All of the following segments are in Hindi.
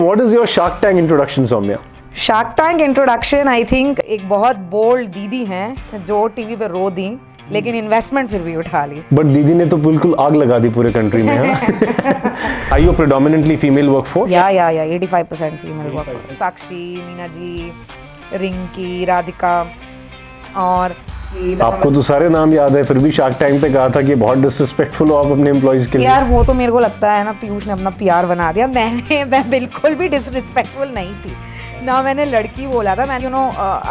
what is your Shark Tank introduction, Soumya? Shark tank introduction I think एक बहुत बोल्ड दीदी हैं जो टीवी पे रो दी लेकिन इन्वेस्टमेंट फिर भी उठा ली. बट दीदी ने तो बिल्कुल आग लगा दी पूरे कंट्री में. Are you predominantly female workforce? या 85% फीमेल वर्कफोर्स. साक्षी, मीना जी, रिंकी, राधिका और आपको तो सारे नाम याद है, फिर भी शार्क टैंक पे कहा था कि बहुत डिसरिस्पेक्टफुल हो आप अपने एम्प्लॉइज के लिए. यार वो तो मेरे को लगता है ना पीयूष ने अपना पीआर बना दिया. मैं बिल्कुल भी डिसरिस्पेक्टफुल नहीं थी ना, मैंने लड़की बोला था. मैं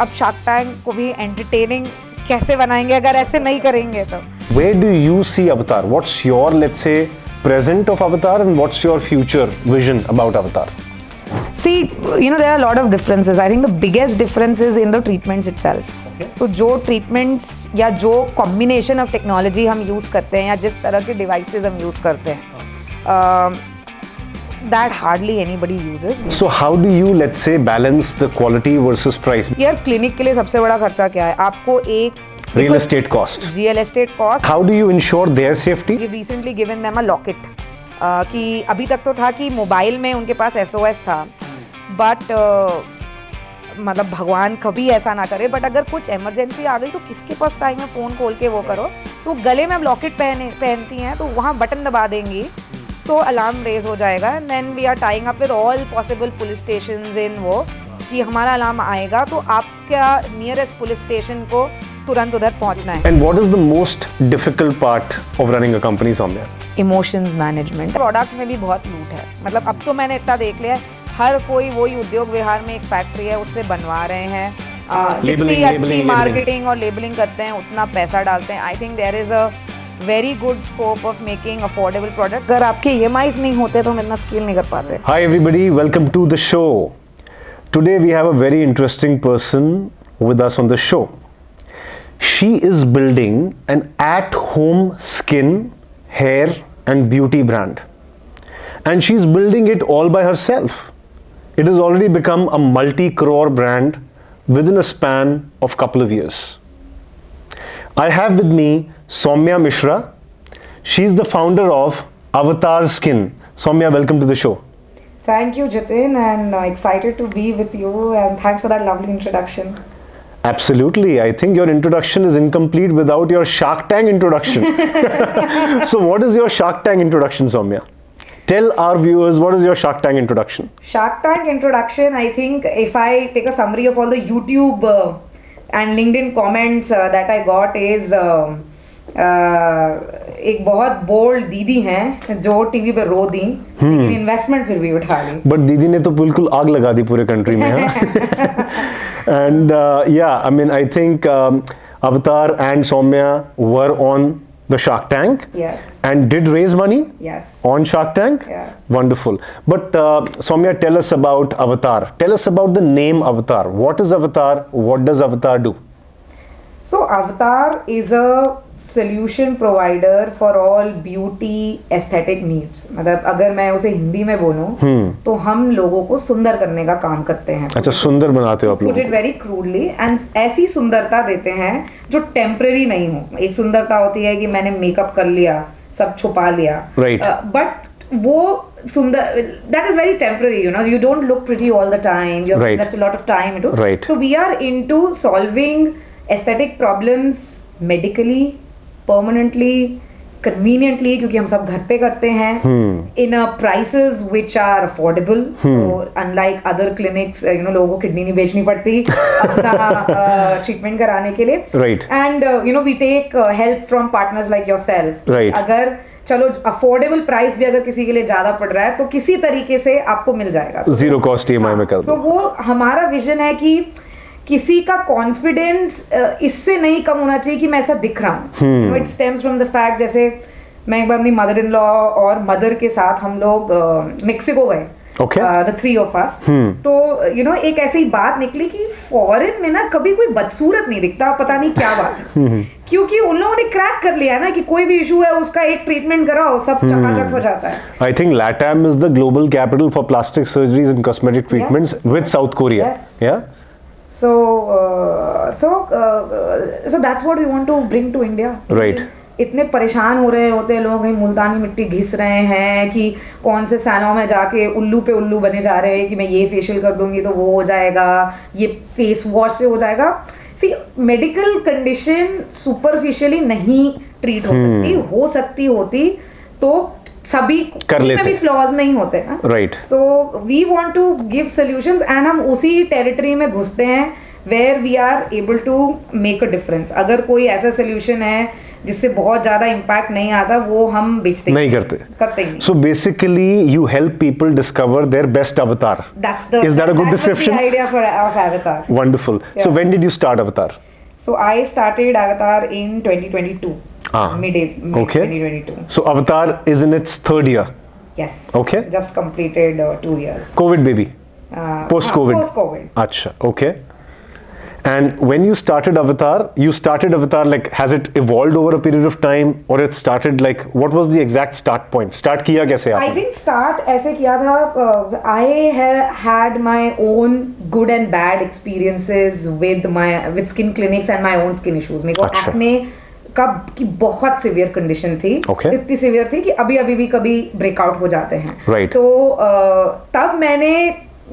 अब शार्क टैंक को भी एंटरटेनिंग कैसे बनाएंगे अगर ऐसे नहीं करेंगे तो. Where do you see Avatar? What's your, let's say, present of Avatar and what's your future vision about Avatar? See, there are a lot of differences. I think the biggest difference is in the treatments itself. तो जो treatments या जो combination of technology हम use करते हैं या जिस तरह के devices हम use करते हैं, that hardly anybody uses. So how do you, let's say, balance the quality versus price? यार क्लिनिक के लिए सबसे बड़ा खर्चा क्या है? आपको एक Real estate cost. Real estate cost. How do you ensure their safety? We've recently given them a locket. कि अभी तक तो था कि मोबाइल में उनके पास SOS था, बट मतलब भगवान कभी ऐसा ना करे, बट अगर कुछ इमरजेंसी आ गई तो किसके पास टाइम है फ़ोन खोल के वो करो. तो गले में अब लॉकेट पहनती हैं तो वहाँ बटन दबा देंगी तो अलार्म रेज हो जाएगा. And then we are tying up with all possible police stations in वो कि हमारा अलार्म आएगा तो आपका नियरेस्ट पुलिस स्टेशन को तुरंत उधर पहुंचना है. And what is the most difficult part of running a company, Soumya? Emotions management. Product में भी बहुत लूट है. मतलब अब तो मैंने इतना देख लिया है, हर कोई वही उद्योग विहार में एक फैक्ट्री है उससे बनवा रहे हैं. जितनी अच्छी मार्केटिंग और लेबलिंग करते हैं उतना पैसा डालते हैं. I think there is a very good scope of making affordable product. अगर आपके EMIs नहीं होते तो हम इतना स्केल नहीं कर पाते. Hi everybody, welcome to the show. Today we have a very interesting person with us on the show. She is building an at-home skin, hair and beauty brand. And she's building it all by herself. It has already become a multi-crore brand within a span of couple of years. I have with me Soumya Mishra. She's the founder of Avatar Skin. Soumya, welcome to the show. Thank you, Jitin, and excited to be with you, and thanks for that lovely introduction. Absolutely. I think your introduction is incomplete without your Shark Tank introduction. So what is your Shark Tank introduction, Soumya? Tell our viewers, what is your Shark Tank introduction? Shark Tank introduction, I think if I take a summary of all the YouTube and LinkedIn comments that I got is एक बहुत बोल्ड दीदी हैं जो टीवी पे रो दी लेकिन इन्वेस्टमेंट फिर भी उठा ली. बट दीदी ने तो बिल्कुल आग लगा दी पूरे कंट्री में. And I mean, I think Avatar and Soumya were on the Shark Tank. Yes. And did raise money. Yes. On Shark Tank. Yeah. Wonderful. But Soumya, tell us about Avatar. Tell us about the name Avatar. What is Avatar? What does Avatar do? So Avatar is a solution provider for all beauty aesthetic needs. मतलब अगर मैं उसे हिंदी में बोलूं तो हम लोगों को सुंदर करने का काम करते हैं. अच्छा, सुंदर बनाते हो आप लोग. Put it very crudely, and ऐसी सुंदरता देते हैं जो टेम्पररी नहीं हो. एक सुंदरता होती है कि मैंने मेकअप कर लिया, सब छुपा लिया. Right. But वो सुंदर, that is very temporary, you don't look pretty all the time. You have to invest a lot of time into. Right. So we are into solving aesthetic problems medically, permanently, conveniently, क्योंकि हम सब घर पे करते हैं in a prices which are affordable. Unlike other clinics, लोगों को किडनी नहीं बेचनी पड़ती अपना ट्रीटमेंट कराने के लिए. Right. And we take help from partners like yourself. Right. अगर चलो अफोर्डेबल प्राइस भी अगर किसी के लिए ज्यादा पड़ रहा है तो किसी तरीके से आपको मिल जाएगा. जीरो कॉस्ट EMI में कर दो. तो वो हमारा विजन है कि किसी का कॉन्फिडेंस इससे नहीं कम होना चाहिए कि मैं ऐसा दिख रहा हूँ. It stems from the fact, जैसे मैं एक बार अपनी मदर इन लॉ और मदर के साथ हम लोग मेक्सिको गए. the three of us. तो एक ऐसी बात निकली कि फॉरेन में ना कभी कोई बदसूरत नहीं दिखता, पता नहीं क्या बात है. क्योंकि उन लोगों ने क्रैक कर लिया ना कि कोई भी इशू है उसका एक ट्रीटमेंट कराओ, सब चकाचक हो जाता है. I think LATAM is the global capital for plastic surgeries and cosmetic treatments with South Korea. Yes. Yeah. So that's what we want to bring to India. Right. इतने परेशान हो रहे होते हैं लोग, कहीं मुल्तानी मिट्टी घिस रहे हैं कि कौन से सैलून में जाके उल्लू पे उल्लू बने जा रहे हैं कि मैं ये फेशियल कर दूंगी तो वो हो जाएगा, ये फेस वॉश से हो जाएगा। सी मेडिकल कंडीशन सुपरफिशियली नहीं ट्रीट हो सकती होती तो सभी कर लेते, भी फ्लॉज नहीं होते ना, right. So we want to give solutions and हम उसी टेरिटरी में घुसते हैं where we are able to make a difference. अगर कोई ऐसा सोल्यूशन है जिससे बहुत ज्यादा इम्पैक्ट नहीं आता, वो हम बेचते नहीं करते ही नहीं। So basically you help people discover their best avatar. Is that a good description? The idea of Avatar. Wonderful. Yeah. So when did you start Avatar? So I started Avatar in 2022. Mid okay. 2022. So Avatar is in its third year. Yes. Okay. Just completed 2 years. COVID baby. Post-COVID. Post-COVID. Acha. Okay. And when you started Avatar like, has it evolved over a period of time, or it started like, what was the exact start point? Start किया कैसे आपने? I think start ऐसे किया था, I have had my own good and bad experiences with skin clinics and my own skin issues. मेरे को acne की बहुत सिवियर कंडीशन थी, इतनी सिवियर थी कि अभी भी कभी ब्रेकआउट हो जाते हैं, right. तो तब मैंने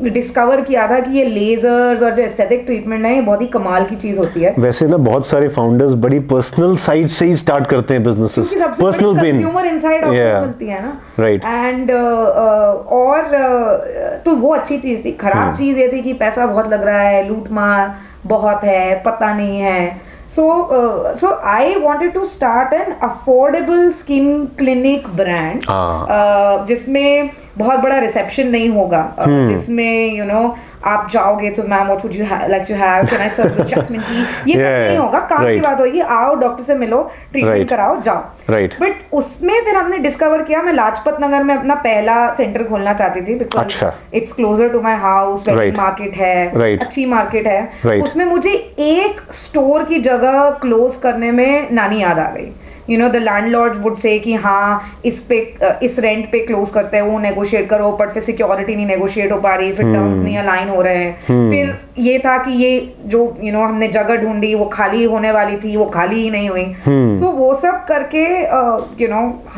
डिस्कवर किया था कि ये लेजर्स और जो एस्थेटिक ट्रीटमेंट है ये बहुत ही कमाल की चीज होती है। वैसे ना बहुत सारे फाउंडर्स बड़ी पर्सनल साइड से ही स्टार्ट करते हैं businesses, personal pain, consumer insight आपको मिलती है ना, राइट। एंड और तो वो अच्छी चीज थी। खराब चीज ये थी कि पैसा बहुत लग रहा है, लूट मार बहुत है, पता नहीं है। So I wanted to start an affordable skin clinic brand, जिसमें बहुत बड़ा रिसेप्शन नहीं होगा, जिसमें आप जाओगे तो ma'am what would you like to have, can I serve you jasmine tea, ये सब नहीं होगा। काम की बात होगी, आओ डॉक्टर से मिलो, ट्रीटमेंट कराओ, जाओ, राइट। बट उसमें फिर हमने डिस्कवर किया, मैं लाजपत नगर में अपना पहला सेंटर खोलना चाहती थी, because it's closer to my house, market है, अच्छी मार्केट है। उसमें मुझे एक स्टोर की जगह क्लोज करने में नानी याद आ गई। द लैंडलॉर्ड्स वुड से कि हाँ इस रेंट पे क्लोज करते हैं, वो नेगोशिएट करो, बट फिर सिक्योरिटी नहीं नेगोशिएट हो पा रही, फिर टर्म्स नहीं अलाइन हो रहे हैं। फिर ये था कि ये जो हमने जगह ढूंढी वो खाली होने वाली थी, वो खाली ही नहीं हुई। सो वो सब करके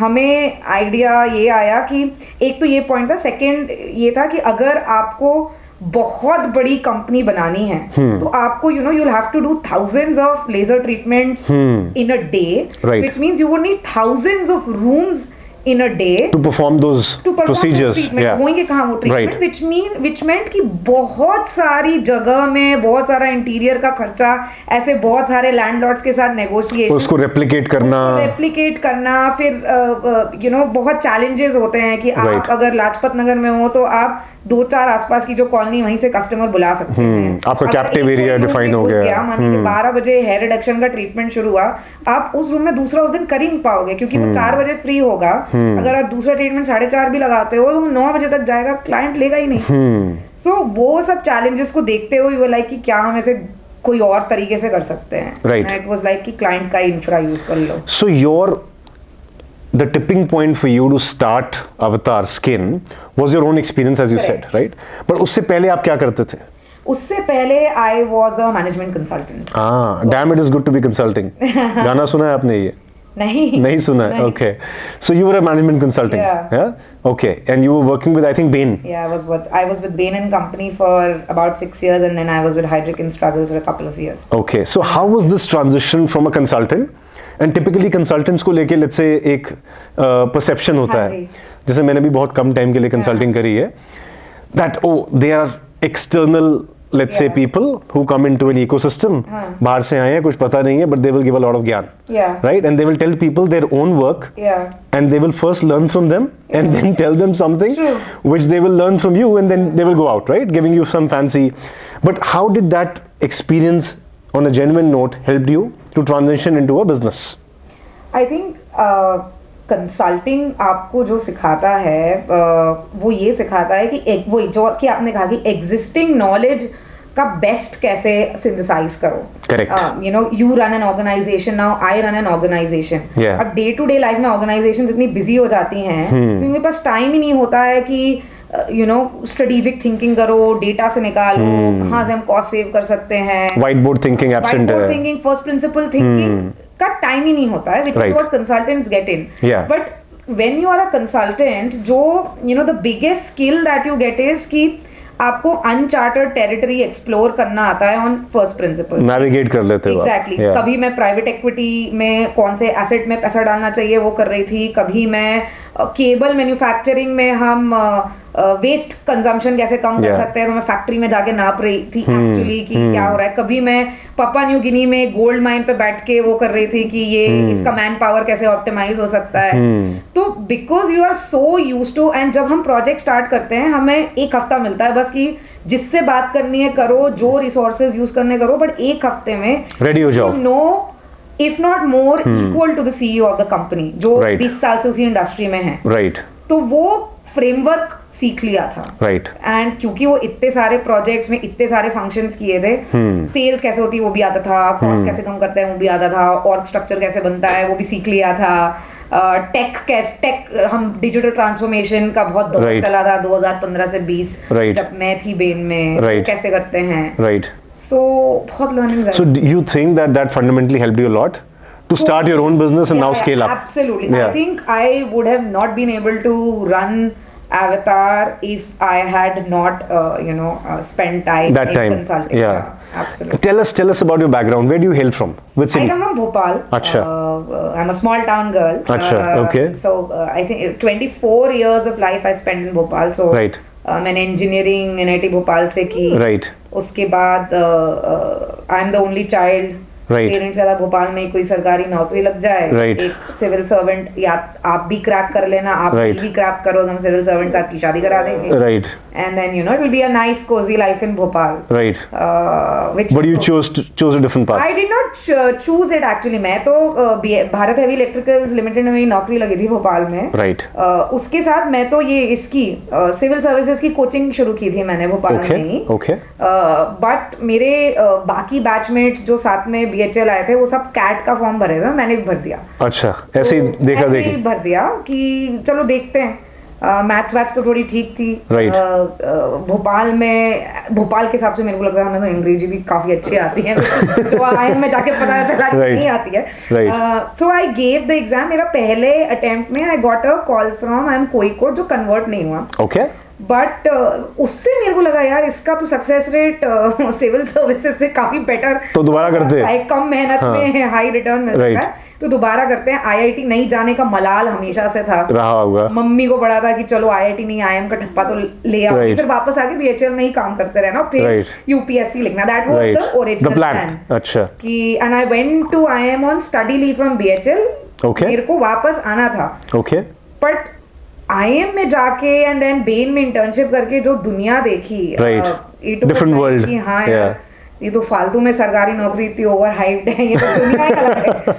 हमें आइडिया ये आया कि एक तो ये पॉइंट था, सेकेंड ये था कि अगर आपको बहुत बड़ी कंपनी बनानी है तो आपको you'll have to do thousands of laser treatments in a day, which means you would need thousands of rooms in a day to perform those procedures. होंगे कहाँ वो ट्रीटमेंट, which meant कि बहुत सारी जगह में बहुत सारा इंटीरियर का खर्चा, ऐसे बहुत सारे लैंडलॉर्ड्स के साथ नेगोशिएशन, उसको रेप्लिकेट करना, फिर बहुत चैलेंजेस होते हैं कि आप अगर लाजपत नगर में हो तो आप 2-4 आसपास की जो कॉलोनी वहीं से कस्टमर बुला सकते हैं। आपका कैप्टिव एरिया डिफाइन हो गया। मान लीजिए 12 बजे हेयर रिडक्शन का ट्रीटमेंट शुरू हुआ, आप उस रूम में दूसरा उस दिन कर ही नहीं पाओगे, क्योंकि वो 4 बजे फ्री होगा। अगर आप दूसरा ट्रीटमेंट 4:30 भी लगाते हो तो 9 बजे तक जाएगा, क्लाइंट लेगा ही नहीं। सो वो सब चैलेंजेस को देखते हुए वो लाइक कि क्या हम ऐसे कोई और तरीके से कर सकते हैं, राइट। इट वाज लाइक कि क्लाइंट का इंफ्रा यूज कर लो। सो the tipping point for you to start Avatar Skin was your own experience, as you said, right? But उससे पहले आप क्या करते थे? उससे पहले I was a management consultant. Damn, it is good to be consulting. गाना सुना है आपने ये? नहीं सुना है. Okay. So you were a management consulting. Yeah. Okay. And you were working with, I think, Bain. Yeah, I was with Bain and Company for about 6 years, and then I was with Heidrick & Struggles for a couple of years. Okay. So how was this transition from a consultant? And typically consultants को लेके लेट्स से एक परसेप्शन होता है, जैसे मैंने भी बहुत कम टाइम के लिए कंसल्टिंग करी है, that they are external let's say people who come into an ecosystem, बाहर से आए हैं, कुछ पता नहीं है, but they will give a lot of ज्ञान, right, and they will tell people their own work, and they will first learn from them and then tell them something which they will learn from you, and then they will go out, right, giving you some fancy. But how did that experience on a genuine note helped you to transition into a business? I think consulting आपको जो सिखाता है वो ये सिखाता है कि वो जो कि आपने कहा कि existing knowledge का बेस्ट कैसे सिंथेसाइज करो. Correct. You run an organization, now I run an organization. अब डे टू डे लाइफ में ऑर्गेनाइजेशंस इतनी बिजी हो जाती हैं कि उनके पास टाइम ही नहीं होता है कि स्ट्रेटेजिक थिंकिंग करो, डेटा से निकालो कहाँ से हम कॉस्ट सेव कर सकते हैं. व्हाइट बोर्ड थिंकिंग एब्सेंट है. थिंकिंग, फर्स्ट प्रिंसिपल थिंकिंग का टाइम ही नहीं होता है, which is what consultants get in. Yeah. But when you are a consultant, जो the biggest skill that you get is कि आपको अनचार्टर्ड टेरिटरी एक्सप्लोर करना आता है ऑन फर्स्ट प्रिंसिपल, नेविगेट कर लेते हो। एग्जैक्टली। कभी मैं प्राइवेट इक्विटी में कौन से एसेट में पैसा डालना चाहिए वो कर रही थी, कभी मैं केबल मैन्युफैक्चरिंग में हम वेस्ट कंजम्पशन कैसे कम कर सकते हैं, तो मैं फैक्ट्री में जाके नाप रही थी एक्चुअली कि क्या हो रहा है। कभी मैं पापुआ न्यू गिनी में गोल्ड माइन पे बैठ के वो कर रही थी कि ये इसका मैन पावर कैसे ऑप्टिमाइज हो सकता है। तो because you are so used to, and जब हम प्रोजेक्ट स्टार्ट करते हैं हमें एक हफ्ता मिलता है बस कि जिससे बात करनी है करो, जो रिसोर्सेज यूज करने करो, बट एक हफ्ते में रेडी हो जाओ, no if not more equal to the CEO of the company जो 20 साल से उसी इंडस्ट्री में है। राइट। तो वो फ्रेमवर्क सीख लिया था। राइट। एंड क्योंकि वो इतने सारे प्रोजेक्ट्स में इतने सारे फंक्शंस किए थे, सेल्स कैसे होती है वो भी आता था, कॉस्ट कैसे कम करते हैं वो भी आता था, ऑर्ग स्ट्रक्चर कैसे बनता है वो भी सीख लिया था, टेक हम डिजिटल ट्रांसफॉर्मेशन का बहुत दौर चला था 2015 से 20 जब मैं थी बेन में, कैसे करते हैं। राइट। सो बहुत learnings. So do you think that fundamentally helped you a lot to start your own business and now scale up? Absolutely. I think I would have not been able to run Avatar if I had not spent time in consulting. Absolutely. Tell us about your background. Where do you hail from? Which city? I come from Bhopal. Acha. I'm a small town girl. Acha. Okay. So I think 24 years of life I spent in Bhopal. So right. मैंने इंजीनियरिंग NIT भोपाल से की। राइट। उसके बाद I am the only child, parents ज़्यादा भोपाल में कोई सरकारी नौकरी लग जाए, एक सिविल सर्वेंट, या आप भी क्रैक कर लेना, आप भी क्रैक करो, हम सिविल सर्वेंट्स आपकी शादी करा देंगे। Right. And then it will be a nice cozy life in Bhopal. Right. But you chose a different path. I did not choose it actually. मैं तो भारत हेवी इलेक्ट्रिकल्स लिमिटेड में मेरी नौकरी लगी थी भोपाल में। राइट। उसके साथ मैं तो ये इसकी सिविल सर्विसेज की कोचिंग शुरू की थी मैंने भोपाल में ही। ओके। बट मेरे बाकी बैचमेट्स जो साथ में BHL आए थे वो सब कैट का फॉर्म भरे थे, मैंने भी भर दिया। अच्छा, ऐसे ही देखा देखी भर दिया कि चलो देखते हैं। मैथ्स वैथ्स तो थोड़ी ठीक थी। राइट। भोपाल के हिसाब से मेरे को लग रहा है हमें तो अंग्रेजी भी काफी अच्छी आती है जो IIM में जाके पता चला नहीं आती है। सो आई गेव द एग्जाम। मेरा पहले अटेम्प्ट में I got a call from IIM कोईकोट जो कन्वर्ट नहीं हुआ। ओके। बट उससे मेरे को लगा यार इसका तो सक्सेस रेट सिविल सर्विसेज से काफी बेटर, तो दोबारा करते हैं, कम मेहनत में हाई रिटर्न मिल सकता है, तो दोबारा करते हैं। IIT नहीं जाने का मलाल हमेशा से था, रहा होगा, मम्मी को पड़ा था कि चलो IIT नहीं, IIM का ठप्पा तो ले आओ, फिर वापस आके BHL में ही काम करते रहना, फिर UPSC लिखना। That was the original plan. अच्छा। कि and I went to IIM on study leave from BHL। मेरे को वापस आना था। ओके। बट IIM में जाके एंड देन बेन में इंटर्नशिप करके जो दुनिया देखी, डिफरेंट वर्ल्ड। हाँ यार, ये तो फालतू में सरकारी नौकरी इतनी ओवर हाइप्ड है, ये तो दुनिया ही अलग है।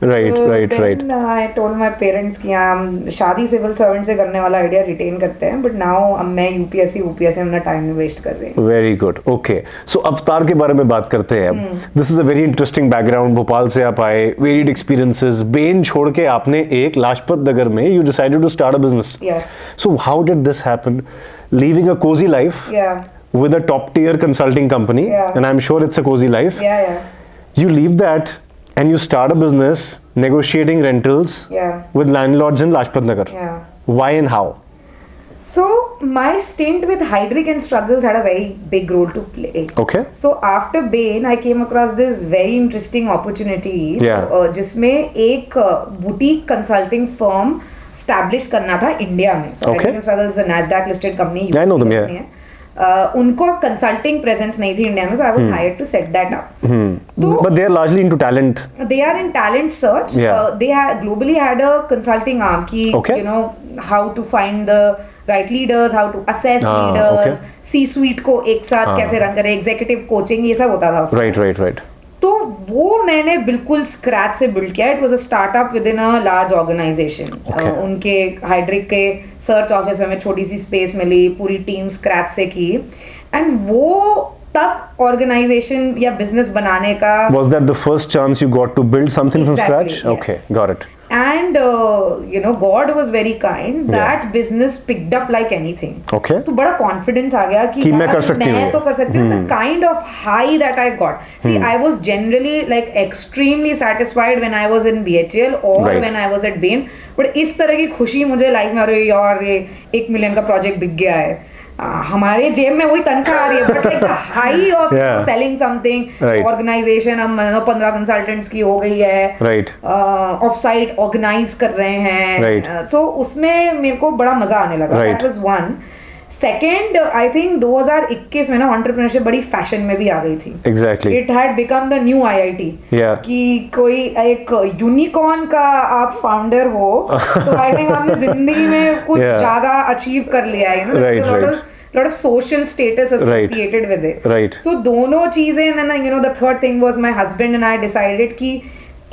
Right. I told my parents कि हम शादी सिविल सर्वेंट से करने वाला आइडिया रिटेन करते हैं, बट नाउ अब मैं UPSC में अपना टाइम वेस्ट कर रही हूँ। Very good. ओके, सो अवतार के बारे में बात करते हैं। This is a very interesting background. Bhopal से आप आए, वेरिड एक्सपीरियंसेस, बेन छोड़ के आपने एक लाजपत नगर में you decided to start a business. Yes. So how did this happen, leaving a cosy life with a top tier consulting company, and I'm sure it's a cozy life. You leave that and you start a business negotiating rentals with landlords in Lajpat Nagar. Why and how? So my stint with Heidrick & Struggles had a very big role to play. Okay. So after Bain, I came across this very interesting opportunity. जिसमें एक boutique consulting firm establish करना था इंडिया में. So Heidrick & Struggles is a NASDAQ listed company. I know them, yeah. उनको कंसल्टिंग प्रेजेंस नहीं थी इंडिया में, so I was hired to set that up. But they are largely into talent. They are in talent search. They had globally had a consulting arm ki you know how to find the right leaders, how to assess leaders, C-suite को एक साथ कैसे रन करें, executive coaching, ये सब होता था उसमें। Right. तो वो मैंने बिल्कुल स्क्रैच से बिल्ड किया। It was a startup within a large organisation. उनके हाइड्रिक के सर्च ऑफिस में छोटी सी स्पेस मिली, पूरी टीम स्क्रैच से की, एंड वो तब ऑर्गेनाइजेशन या बिजनेस बनाने का। Was that the first chance you got to build something from scratch? Okay, got it. And God was very kind. That business picked up like anything. Okay. तो बड़ा confidence आ गया कि मैं कर सकती हूँ, मैं तो कर सकती हूँ. The kind of high that I got. See, I was generally like extremely satisfied when I was in BHL or when I was at Bain. But इस तरह की खुशी मुझे लाइफ में, अरे यार ये 1 million का प्रोजेक्ट बिक गया है, हमारे जेब में वही तनख्वाह आ रही है, but like the high of selling something, organisation हम 15 कंसल्टेंट्स की हो गई है, ऑफ साइट ऑर्गेनाइज कर रहे हैं, सो उसमें मेरे को बड़ा मजा आने लगा. That was one. Second, I think 2021 में ना एंटरप्रेन्योरशिप बड़ी फैशन में भी आ गई थी. Exactly. It had become the new IIT. कि कोई एक यूनिकॉर्न का आप फाउंडर हो तो आई थिंक आपने जिंदगी में कुछ ज्यादा अचीव कर लिया है, lot of social status associated with it. So दोनों चीजें, and then the third thing was my husband and I decided कि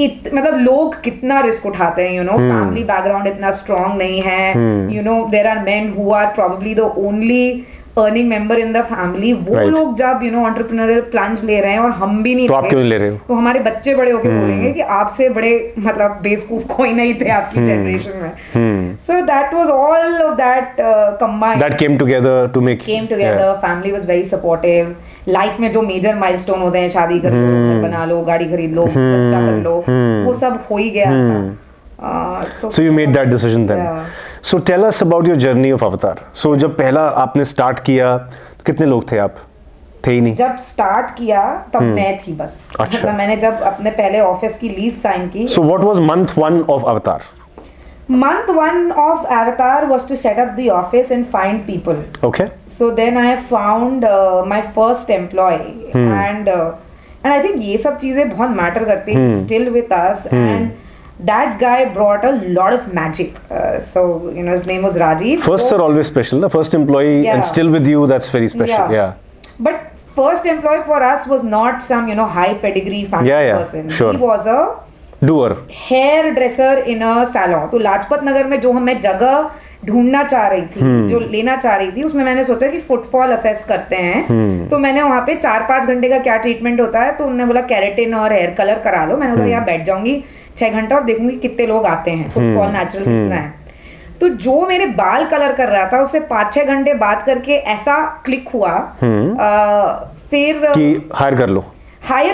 मतलब लोग कितना रिस्क उठाते हैं, फैमिली बैकग्राउंड इतना स्ट्रॉन्ग नहीं है, there are men who are probably the only earning member in the family. वो लोग जब एंटरप्रेन्योरियल प्लंज ले रहे हैं और हम भी नहीं, तो आप क्यों ले रहे हो? तो हमारे बच्चे बड़े होके बोलेंगे कि आपसे बड़े मतलब बेवकूफ कोई नहीं थे आपकी जनरेशन में. So that was all of that combined, that came together to make family was very supportive. Life में जो मेजर माइलस्टोन होते हैं, शादी कर लो, घर बना लो, गाड़ी खरीद लो, बच्चा कर लो, वो सब हो ही गया था. So you made that decision then. So tell us about your journey of Avatar. So जब पहला आपने स्टार्ट किया तो कितने लोग थे आप? थे ही नहीं. जब स्टार्ट किया तब मैं थी बस. अच्छा. मतलब मैंने जब अपने पहले ऑफिस की लीज साइन की. So what was month 1 of Avatar? Month 1 of Avatar was to set up the office and find people. Okay. So then I found my first employee and I think ये सब चीजें बहुत मैटर करती हैं. Still with us and that guy brought a lot of magic. So his name was Rajiv. First are always special. The first employee and still with you, that's very special. Yeah. But first employee for us was not some high pedigree family person. Sure. He was a doer, hairdresser in a salon. तो लाजपत नगर में जो हमें जगह ढूंढना चाह रही थी, जो लेना चाह रही थी, उसमें मैंने सोचा कि फुटफॉल असेस करते हैं. तो मैंने वहाँ पे 4-5 घंटे का क्या ट्रीटमेंट होता है, तो उन्होंने बोला केराटिन और हेयर कलर करा लो. मैंने बोला यहाँ बैठ जाऊंगी 6 घंटा और देखूंगी कितने लोग आते हैं, फुटफॉल नेचुरल कितना है. तो जो मेरे बाल कलर कर रहा था उससे 5-6 घंटे बात करके ऐसा क्लिक हुआ, फिर कि हायर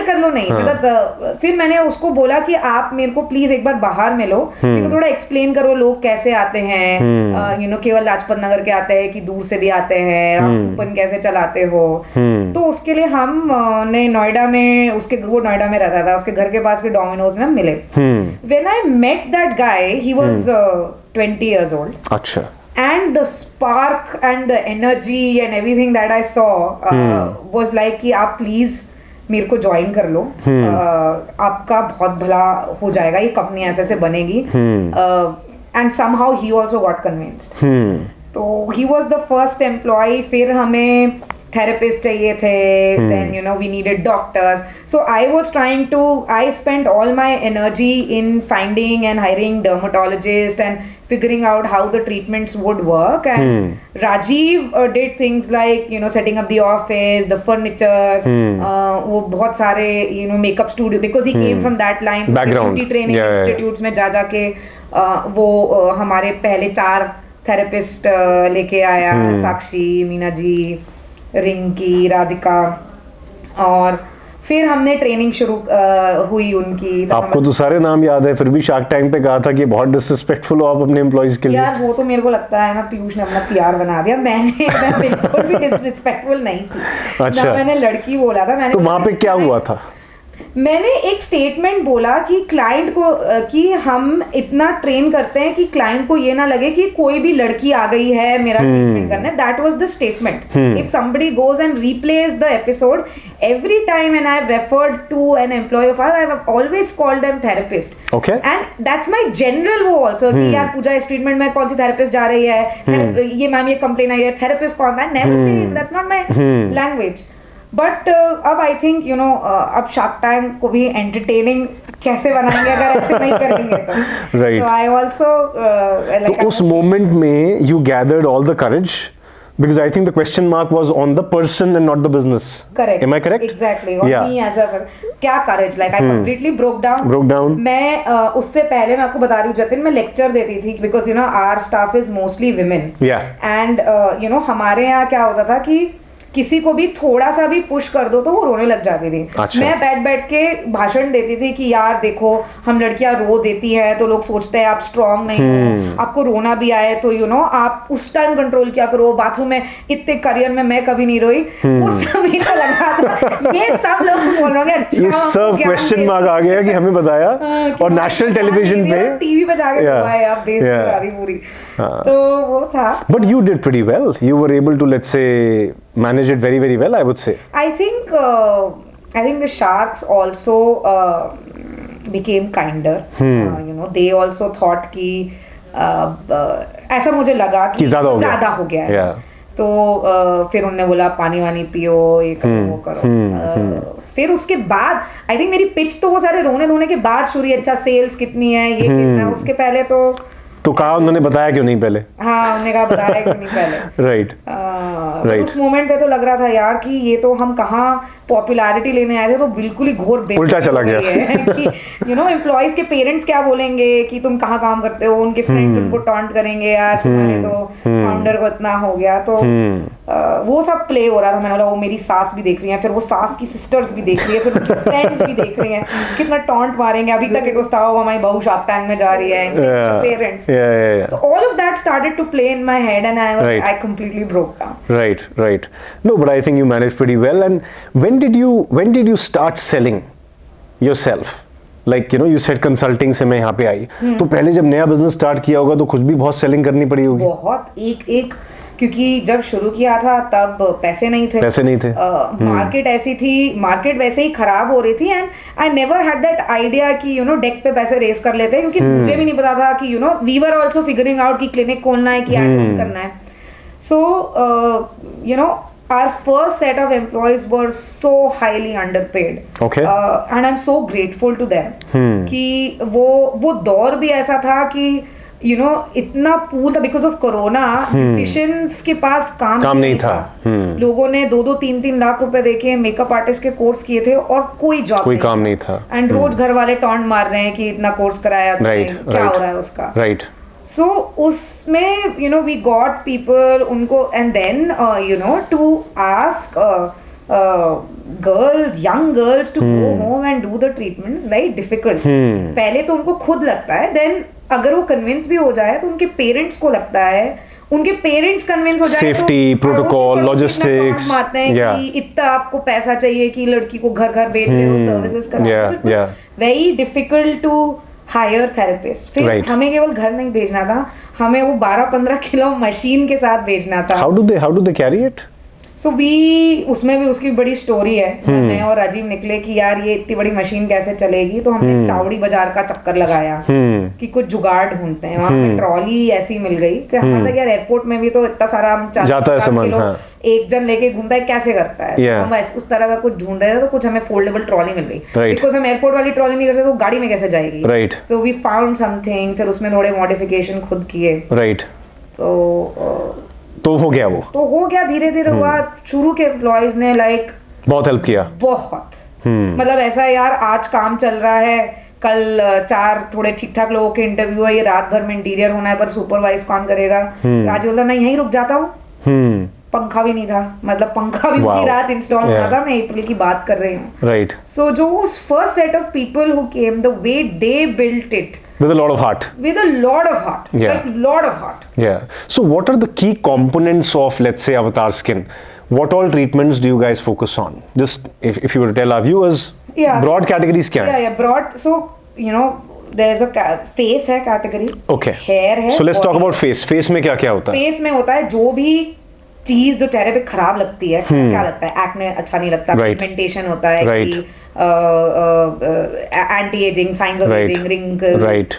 कर लो नहीं. मतलब फिर मैंने उसको बोला कि आप मेरे को प्लीज एक बार बाहर मिलो, मेरे को थोड़ा एक्सप्लेन करो लोग कैसे आते हैं, केवल लाजपत नगर के आते हैं कि दूर से भी आते हैं, आप कूपन कैसे चलाते हो. तो उसके लिए हम ने नोएडा में, वो नोएडा में रहता था, उसके घर के पास के डोमिनोज में हम मिले. When I met that guy, he was 20 years old. अच्छा. And the spark and the energy and everything that I saw was like कि आप प्लीज मेरे को ज्वाइन कर लो, आपका बहुत भला हो जाएगा, ये कंपनी ऐसे से बनेगी. And somehow he also got convinced. तो he was the first employee. फिर हमें थेरेपिस्ट चाहिए थे, then we needed doctors. So I spent all my energy in finding and hiring dermatologists and figuring out how the treatments would work. And Rajiv did things like setting up the office, the furniture, वो बहुत सारे makeup studio, because he came from that line, so beauty training institutes में जा के वो हमारे पहले 4 थेरेपिस्ट लेके आया, साक्षी, मीना जी, रिंकी, राधिका, और फिर हमने ट्रेनिंग शुरू हुई उनकी. आपको तो सारे नाम याद है, फिर भी शार्क टैंक पे कहा था कि बहुत डिसरिस्पेक्टफुल हो आप अपने एम्प्लॉइज के लिए. यार वो तो मेरे को लगता है ना पीयूष ने अपना PR बना दिया. मैं बिल्कुल भी डिसरिस्पेक्टफुल नहीं थी. अच्छा. मैंने लड़की बोला था. मैंने तो वहाँ पे क्या हुआ था? मैंने एक स्टेटमेंट बोला कि क्लाइंट को कि हम इतना ट्रेन करते हैं कि क्लाइंट को ये ना लगे कि कोई भी लड़की आ गई है मेरा ट्रीटमेंट करने. That was the statement. If somebody goes and replace the episode, every time when I've referred to an employee of ours, I've always called them therapist. Okay. And that's my general वो also कि यार पूजा इस ट्रीटमेंट में कौन सी थेरेपिस्ट जा रही है, ये मैम ये कंप्लेन आई है, थेरेपिस्ट कौन था. Never say that's not my language. But अब आई थिंक अब शार्क टैंक को भी एंटरटेनिंग कैसे बनाएंगे अगर ऐसे नहीं करेंगे तो. राइट. आई आल्सो तो उस मोमेंट में you gathered all the courage Because I think the question mark was on the person and not the business. Correct. Am I correct? Exactly. और Yeah. me as a क्या courage, like I completely broke down. Broke down. मैं उससे पहले मैं आपको बता रही हूँ जतिन, मैं लेक्चर देती थी because you know our staff is mostly women. Yeah. And you know हमारे यहाँ क्या होता था कि किसी को भी थोड़ा सा भी पुश कर दो तो वो रोने लग जाती थी. अच्छा. मैं बैठ बैठ के भाषण देती थी कि यार देखो हम लड़कियां रो देती है तो लोग सोचते हैं आप स्ट्रांग नहीं हो, आपको रोना भी आए तो यू नो आप उस टाइम कंट्रोल क्या करो. बाथरूम में इतने करियर में मैं कभी नहीं रोई. उस समय को लगा था ये सब लोग बोल रहे हैं अच्छा ये सब क्वेश्चन मार्क आ गया कि हमें बताया और नेशनल टेलीविजन पे टीवी पे जाके हुआ आप बेइज्जती Yeah. करा दी पूरी. तो वो था. But you did pretty well. You were able to, let's say, manage it very, very well, I would say. I think the sharks also became kinder. You know, they also thought कि ऐसा मुझे लगा कि ज़्यादा हो गया है. Yeah. तो फिर उन्होंने बोला पानी वानी पियो, ये करो वो करो. फिर उसके बाद आई थिंक मेरी पिच तो वो सारे रोने धोने के बाद शुरू हुई. अच्छा सेल्स कितनी है, ये कितना है. उसके पहले तो कहा उन्होंने बताया क्यों नहीं पहले. हाँ उन्होंने कहा बताया क्यों नहीं पहले. राइट. Right. उस मोमेंट पे तो लग रहा था यार कि ये तो हम कहाँ पॉपुलैरिटी लेने आए थे तो बिल्कुल ही घोर बेइज्जती उल्टा चला गया कि यू नो एम्प्लॉइज के पेरेंट्स क्या बोलेंगे कि तुम कहाँ काम करते हो. उनके फ्रेंड्स उनको टॉन्ट करेंगे यार तुम्हारे तो फाउंडर को इतना हो गया. तो वो सब प्ले हो रहा था. मैंने बोला वो मेरी सास भी देख रही है, फिर वो सास की सिस्टर्स भी देख रही है, फिर उनकी फ्रेंड्स भी देख रही हैं कितना टॉन्ट मारेंगे. अभी तक इट वाज था हमारी बहू शार्क टैंक में जा रही है, parents. So all of that started to play in my head and I completely broke down. Right. No, but I think you managed pretty well. And when did you start selling yourself? Like, you know, you said consulting से मैं यहाँ पे आई. तो पहले जब नया बिजनेस स्टार्ट किया होगा तो खुद भी बहुत सेलिंग करनी पड़ी होगी. बहुत एक क्योंकि जब शुरू किया था तब पैसे नहीं थे. मार्केट ऐसी थी, मार्केट वैसे ही खराब हो रही थी. And I never had that idea कि यू नो डेक पे पैसे रेस कर लेते हैं, क्योंकि मुझे भी नहीं पता था कि you know we were also figuring out कि क्लिनिक खोलना है कि एड करना है. So you know our first set of employees were so highly underpaid. Okay. And I'm so grateful to them. कि वो दौर भी ऐसा था कि you know इतना पूल था because of corona. Beauticians के पास काम नहीं था. लोगों ने 2-3 लाख रुपए देके मेकअप आर्टिस्ट के कोर्स किए थे और कोई काम नहीं था. एंड रोज घर वाले टॉन्ट मार रहे हैं कि इतना कोर्स कराया क्या हो रहा है उसका. राइट. So उसमें you know we got people उनको and then you know to ask young girls to go home and do the treatments very difficult. पहले तो उनको खुद लगता है, then अगर वो convince भी हो जाए तो उनके पेरेंट्स को लगता है, उनके पेरेंट्स कन्विंस हो जाए सेफ्टी प्रोटोकॉल लॉजिस्टिक्स मारते हैं कि इतना आपको पैसा चाहिए कि लड़की को घर घर भेज रहे हो सर्विसेज करना. Very difficult to hire therapist. फिर हमें केवल घर नहीं भेजना था, हमें वो 12-15 किलो मशीन के साथ भेजना था. How do they carry it? So we उसमें भी उसकी बड़ी स्टोरी है. मैं और राजीव निकले कि यार ये इतनी बड़ी मशीन कैसे चलेगी, तो हमने चावड़ी बाजार का चक्कर लगाया कि कुछ जुगाड़ ढूंढते हैं. वहाँ पे ट्रॉली ऐसी मिल गई कि हमारे यार एयरपोर्ट में भी तो इतना सारा हम 40-50 किलो एक जन लेके घूमता है, कैसे करता है. हम उस तरह का कुछ ढूंढ रहे थे तो कुछ हमें फोल्डेबल ट्रॉली मिल गई. बिकॉज हम एयरपोर्ट वाली ट्रॉली नहीं करते तो गाड़ी में कैसे जाएगी. सो वी फाउंड समथिंग, फिर उसमें थोड़े मॉडिफिकेशन खुद किए. राइट. तो हो गया धीरे धीरे हुआ. शुरू के एम्प्लॉयज ने लाइक बहुत हेल्प किया. बहुत मतलब ऐसा यार आज काम चल रहा है, कल 4 थोड़े ठीक ठाक लोगों के इंटरव्यू है, ये रात भर में इंटीरियर होना है पर सुपरवाइज कौन करेगा. राज बोलता मैं यहीं रुक जाता हूँ. पंखा भी नहीं था, मतलब पंखा भी उसी रात इंस्टॉल होना था. मैं अप्रैल की बात कर रही हूँ. राइट. सो जो first set of people who came, the way they built it with a lot of heart. Like lot of heart. Yeah. So what are the key components of, let's say, Avatar Skin? What all treatments do you guys focus on? Just if you were to tell our viewers, broad categories क्या हैं? Yeah, broad. So you know there's a face है category. Okay. Hair है. So let's talk about face. Face में क्या क्या होता है? Face में होता है जो भी चीज जो चेहरे पे खराब लगती है. क्या लगता है? एक्ने अच्छा नहीं लगता. पिगमेंटेशन होता है कि anti ageing, science of Right. Ageing, wrinkles, Right.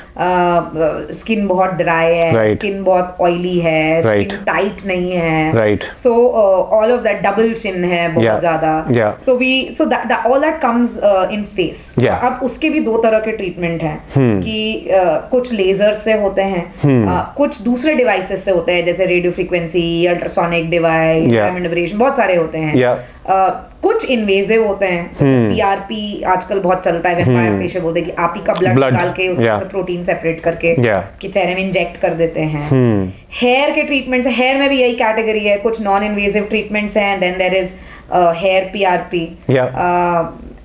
Skin बहुत ड्राई है, Right. स्किन बहुत ऑयली है, Right. स्किन टाइट नहीं है, Right. So all of that, double chin है Yeah. बहुत ज्यादा, Yeah. So that all that comes in face. Yeah. अब उसके भी दो तरह के ट्रीटमेंट हैं कि कुछ लेजर से होते हैं, कुछ दूसरे डिवाइसेस से होते हैं, जैसे radio frequency, ultrasonic device, Yeah. Diamond abrasion, बहुत सारे होते हैं. Yeah. कुछ इन्वेजिव होते हैं, पीआरपी आजकल बहुत चलता है, वेम्पायर फेशियल बोलते हैं कि आप ही का ब्लड Blood. निकाल के उसमें Yeah. से प्रोटीन सेपरेट करके Yeah. कि चेहरे में इंजेक्ट कर देते हैं. हेयर के ट्रीटमेंट्स, हेयर में भी यही कैटेगरी है, कुछ नॉन इन्वेजिव ट्रीटमेंट्स हैं, then there is hair PRP,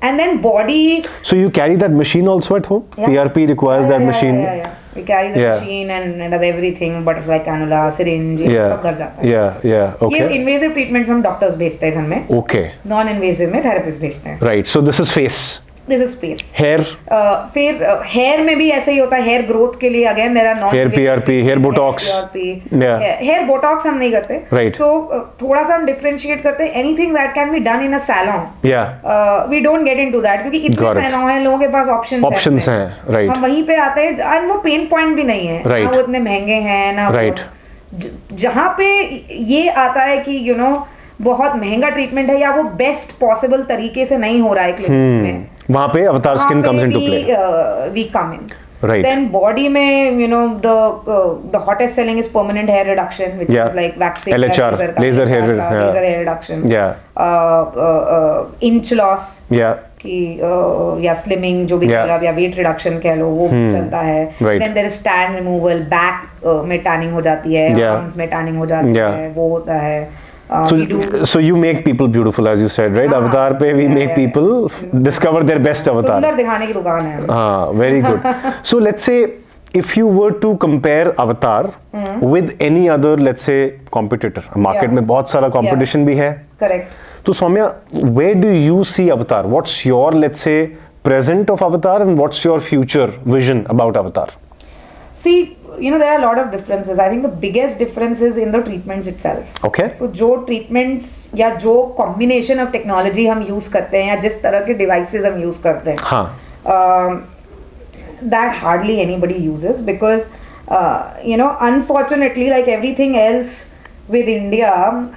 and then body. So you carry that machine also at home? Yeah. PRP requires that machine. Yeah. We carry the Yeah. machine and everything, butterfly cannula, syringe, ये Yeah. सब घर जाता है. Yeah. ये Okay. इन्वेजिव ट्रीटमेंट हम डॉक्टर्स भेजते हैं घर में, Okay. नॉन इन्वेजिव में थेरेपिस्ट भेजते हैं. Right. So this is face. This is space. Hair. फिर हेयर में भी ऐसे ही होता है, हेयर ग्रोथ के लिए again there are non Hair PRP, hair botox. Yeah. Hair botox हम नहीं करते. Right. सो थोड़ा सा हम डिफरेंशिएट करते हैं. Anything that can be done in a salon, Yeah. We don't get into that, क्योंकि इतने Got it. सैलून हैं, लोगों के पास Options हैं. Right. हम वहीं पे आते हैं, एंड वो पेन पॉइंट भी नहीं है, Right. ना वो इतने महंगे हैं, ना Right. जहाँ पे ये आता है कि यू नो बहुत महंगा ट्रीटमेंट है या वो बेस्ट पॉसिबल तरीके से नहीं हो रहा है क्लिनिक्स में, वहाँ पे अवतार skin comes into play. we come in. Right. Then body में you know the hottest selling is permanent hair reduction, which Yeah. is like waxing, LHR, laser hair, yeah. laser hair reduction. Yeah. Inch loss Yeah. कि या स्लिमिंग जो भी Yeah. कह लो, या वेट रिडक्शन कह लो, वो चलता है. Right. Then there is tan removal, back में टैनिंग हो जाती है, Yeah. आर्म्स में टैनिंग हो जाती Yeah. है, वो होता है. So, we do. so you make people beautiful, as you said, right? हाँ. Avatar पे we make Yeah. people discover their best avatar. सुंदर दिखाने की दुकान है. Ah, very good. So let's say if you were to compare Avatar with any other, let's say, competitor, market Yeah. में बहुत सारा competition भी है. Correct. तो Saumya, where do you see Avatar? What's your, let's say, present of Avatar and what's your future vision about Avatar? See, you know, there are a lot of differences. I think the biggest difference is in the treatments itself. Okay. तो जो treatments या जो combination of technology हम use करते हैं या जिस तरह के devices हम use करते हैं, हाँ. that hardly anybody uses because, you know, unfortunately, like everything else with India,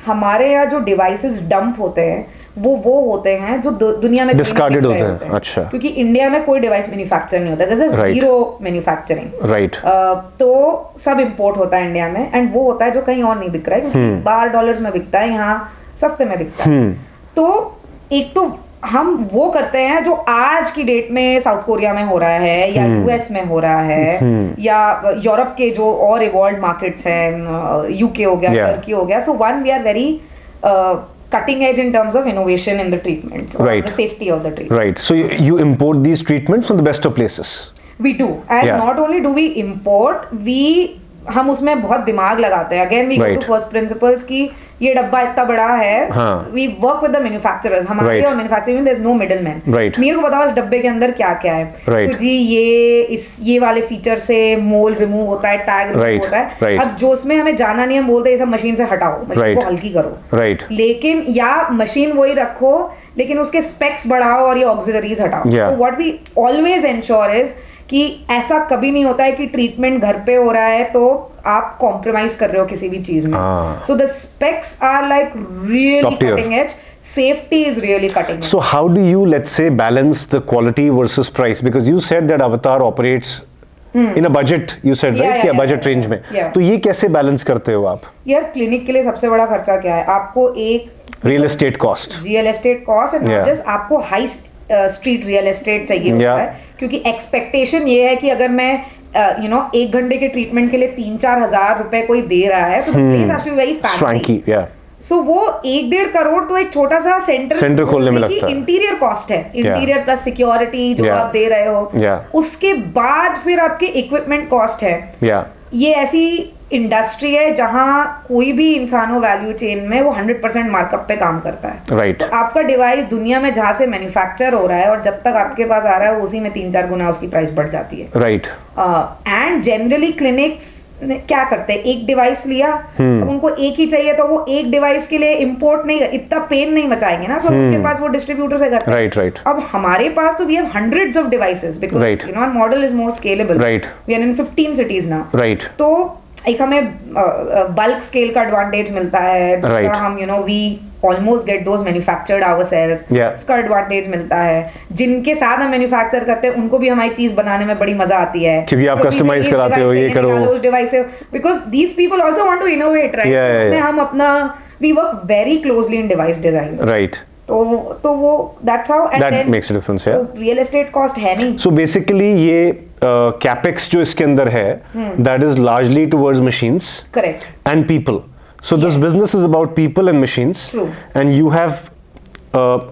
हमारे यहाँ जो devices dump होते हैं वो होते हैं जो दुनिया में Discarded होते हैं. अच्छा. क्योंकि इंडिया में कोई डिवाइस मैन्युफैक्चर नहीं होता, जैसे Right. Zero manufacturing. Right. तो सब इंपोर्ट होता है इंडिया में, एंड वो होता है जो कहीं और नहीं बिक रहा है, क्योंकि $12 में बिकता है, यहाँ सस्ते में बिकता है. तो एक तो हम वो करते हैं जो आज की डेट में साउथ कोरिया में हो रहा है या यूएस में हो रहा है या यूरोप के जो और इवॉल्व मार्केट्स हैं, यूके हो गया, Yeah. टर्की हो गया. So one, we are very cutting edge in terms of innovation in the treatments or Right. the safety of the treatment. Right. So you import these treatments from the best of places. We do, and Yeah. not only do we import, हम उसमें बहुत दिमाग लगाते हैं. Again, we go Right. to first principles कि ये डब्बा इतना बड़ा है. हाँ. We work with the manufacturers. हमारे Right. और manufacturing में there's no middleman. Right. मेरे को बताओ इस डब्बे के अंदर क्या क्या है. Right. तो जी ये वाले फीचर से मोल रिमूव होता है, टैग रिमूव Right. होता है. Right. अब जो उसमें हमें जाना नहीं, हम बोलते हैं ये सब मशीन से हटाओ, मशीन Right. को हल्की करो. Right. लेकिन या मशीन वही रखो लेकिन उसके स्पेक्स बढ़ाओ और ये ऑक्सिलरीज हटाओ. Yeah. So what we always ensure is कि ऐसा कभी नहीं होता है कि ट्रीटमेंट घर पे हो रहा है तो आप कॉम्प्रोमाइज कर रहे हो किसी भी चीज में. So the specs are like really Top tier. Cutting edge. Safety is really cutting edge. So how do you, let's say, balance the quality versus price? Because you said that Avatar operates in a budget, you said, Yeah, right? yeah, या yeah, budget yeah, range में. yeah. तो ये कैसे बैलेंस करते हो आप? यार क्लिनिक के लिए सबसे बड़ा खर्चा क्या है? आपको एक real estate cost. Real estate cost and not Yeah. Just आपको हाई स्ट्रीट रियल एस्टेट चाहिए होता Yeah. है, क्योंकि एक्सपेक्टेशन ये है कि अगर मैं एक घंटे के ट्रीटमेंट के लिए 3-4 हजार रुपए कोई दे रहा है तो place has to be very fancy. Swanky, yeah. So वो 1-1.5 करोड़ तो एक छोटा सा सेंटर खोलने में लगता है. इंटीरियर कॉस्ट है. इंटीरियर प्लस सिक्योरिटी जो Yeah. आप दे रहे हो. Yeah. उसके बाद फिर आपके इक्विपमेंट कॉस्ट है. Yeah. ये ऐसी इंडस्ट्री है जहां कोई भी इंसान हो वैल्यू चेन में वो 100% मार्कअप पे काम करता है. Right. तो आपका डिवाइस दुनिया में जहां से मैन्युफैक्चर हो रहा है और जब तक आपके पास आ रहा है उसी में 3-4 गुना उसकी प्राइस बढ़ जाती है. Right. एंड जनरली क्लिनिक्स क्या करते हैं, एक डिवाइस लिया, उनको एक ही चाहिए तो वो एक डिवाइस के लिए इंपोर्ट नहीं, इतना पेन नहीं मचाएंगे ना, सो उनके पास वो डिस्ट्रीब्यूटर से करते हैं। राइट। अब हमारे पास तो we have hundreds of devices because you know our model is more scalable. We are in 15 cities now. तो एक हमें बल्क स्केल का एडवांटेज मिलता है, दूसरा हम you know we almost get those manufactured ourselves, उसका एडवांटेज मिलता है। जिनके साथ हम मैन्युफैक्चर करते हैं उनको भी हमारी चीज बनाने में बड़ी मजा आती है, क्योंकि आप कस्टमाइज कराते हो, ये करो, उस डिवाइस से, because these people also want to innovate, right? उसमें हम अपना we work very closely in device design, right? तो वो that's how, and that makes a difference. या रियल एस्टेट कॉस्ट है नहीं। सो बेसिकली ये कैपेक्स जो इसके अंदर है, that is largely towards machines, correct, and people. So this business is about people and machines. True. And you have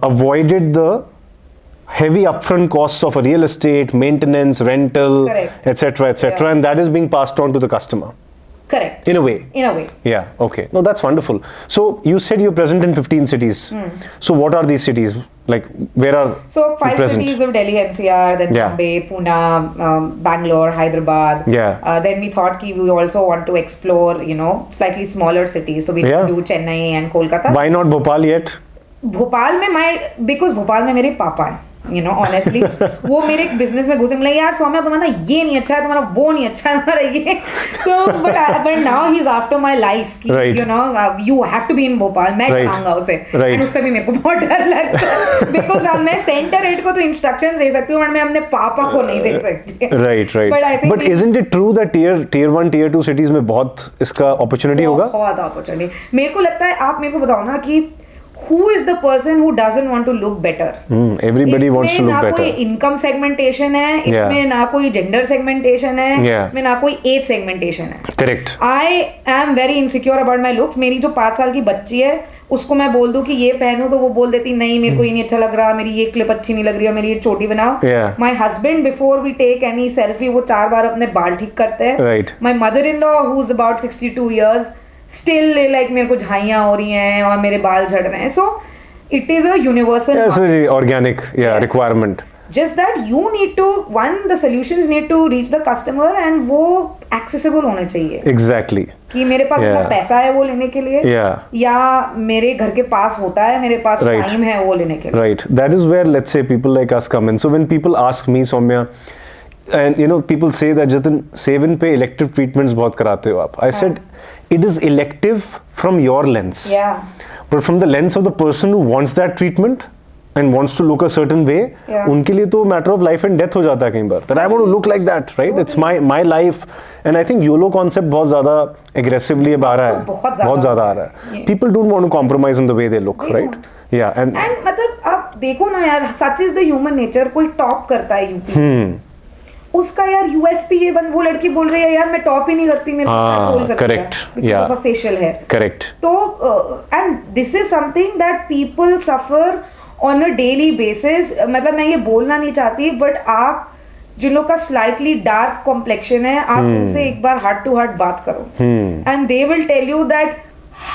avoided the heavy upfront costs of a real estate, maintenance, rental, etc., etc., and that is being passed on to the customer. Correct. In a way. Yeah. Okay. No, that's wonderful. So you said you're present in 15 cities. So what are these cities? Like, where are so 5 present? cities of Delhi NCR, then Bombay, Pune, Bangalore, Hyderabad. Then we thought we also want to explore, you know, slightly smaller cities. So we do Chennai and Kolkata. Why not Bhopal yet? Bhopal में because भोपाल में मेरे पापा हैं, you know, honestly, वो मेरे एक बिजनेस में घुसे, मिले यार सौम्या तुम्हारा ये नहीं अच्छा है, तुम्हारा वो नहीं अच्छा है, तुम्हारा ये, so but now he's after my life, you know, you have to be in Bhopal, मैं चलाऊंगा उसे, and उससे भी मेरे को बहुत डर लगता है, because मैं सेंटर हेड को तो इंस्ट्रक्शंस दे सकती हूँ, but मैं अपने पापा को नहीं दे सकती। Right. But isn't it true that tier 1, tier 2 cities में बहुत इसका अपॉर्चुनिटी होगा? बहुत अपॉर्चुनिटी। मेरे को लगता है, आप मेरे को बताओ ना कि who is the person who doesn't want to look better? Everybody wants to look better. इसमें ना कोई इनकम सेगमेंटेशन है, इसमें ना कोई जेंडर सेगमेंटेशन है, इसमें ना कोई एज सेगमेंटेशन है। Correct. I am very insecure about my looks. मेरी जो 5 साल की बच्ची है उसको मैं बोल दूं कि ये पहनूं तो वो बोल देती नहीं, मेरे को ये नहीं अच्छा लग रहा, मेरी ये क्लिप अच्छी नहीं लग रही है, मेरी ये चोटी बनाओ। My husband before we take any selfie वो 4 बार अपने बाल ठीक करते हैं। My mother in law who is about 62 years still like मेरे को झाइयाँ हो रही हैं और मेरे बाल झड़ रहे हैं। So it is a universal, organic, requirement. Just that you need to, the solutions need to reach the customer and वो accessible होने चाहिए। Exactly. कि मेरे पास इतना पैसा है वो लेने के लिए, या मेरे घर के पास होता है, मेरे पास टाइम है वो लेने के लिए। Right. That is where, let's say, people like us come in. So when people ask me, Soumya, and you know, people say that Jatin, Seven पे elective treatments बहुत कराते हो आप. I said it is elective from your lens. But from the lens of the person who wants that treatment and wants to look a certain way, उनके लिए तो matter of life and death हो जाता है कई बार. That I want to look like that, right? It's my life, and I think YOLO concept बहुत ज़्यादा aggressively अब आ रहा है, बहुत ज़्यादा आ रहा है. People don't want to compromise on the way they look, right? Yeah, and मतलब आप देखो ना यार, such is the human nature. कोई टॉप करता है यूपी, उसका यार यूएसपी ये वो लड़की बोल रही है यार मैं टॉप ही नहीं करती, मेरे को correct, because of facial hair. Correct. तो and this is something that people suffer on a daily basis. मतलब मैं ये बोलना नहीं चाहती, बट आप जिन लोग का स्लाइटली डार्क कॉम्प्लेक्शन है, आप उनसे एक बार हार्ट टू हार्ट बात करो, and they will tell you that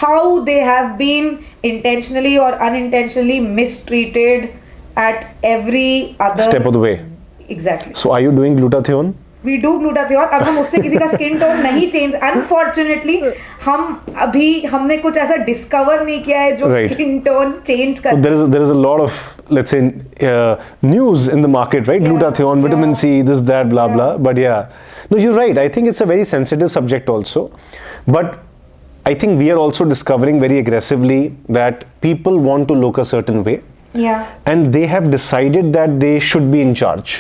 how they have been intentionally और unintentionally mistreated at every other step of the way. Exactly. So are you doing glutathione? We do glutathione. अब हम उससे किसी का स्किन टोन नहीं चेंज, अनफॉर्चुनेटली हमने कुछ ऐसा डिस्कवर नहीं किया है जो स्किन टोन चेंज कर। There is a lot of, let's say, news in the market, right? Glutathione, vitamin C, this, that, blah, blah. But no, you're right. I think it's a very sensitive subject also. But I think we are also discovering very aggressively that people want to look a certain way. And they have decided that they should be in charge.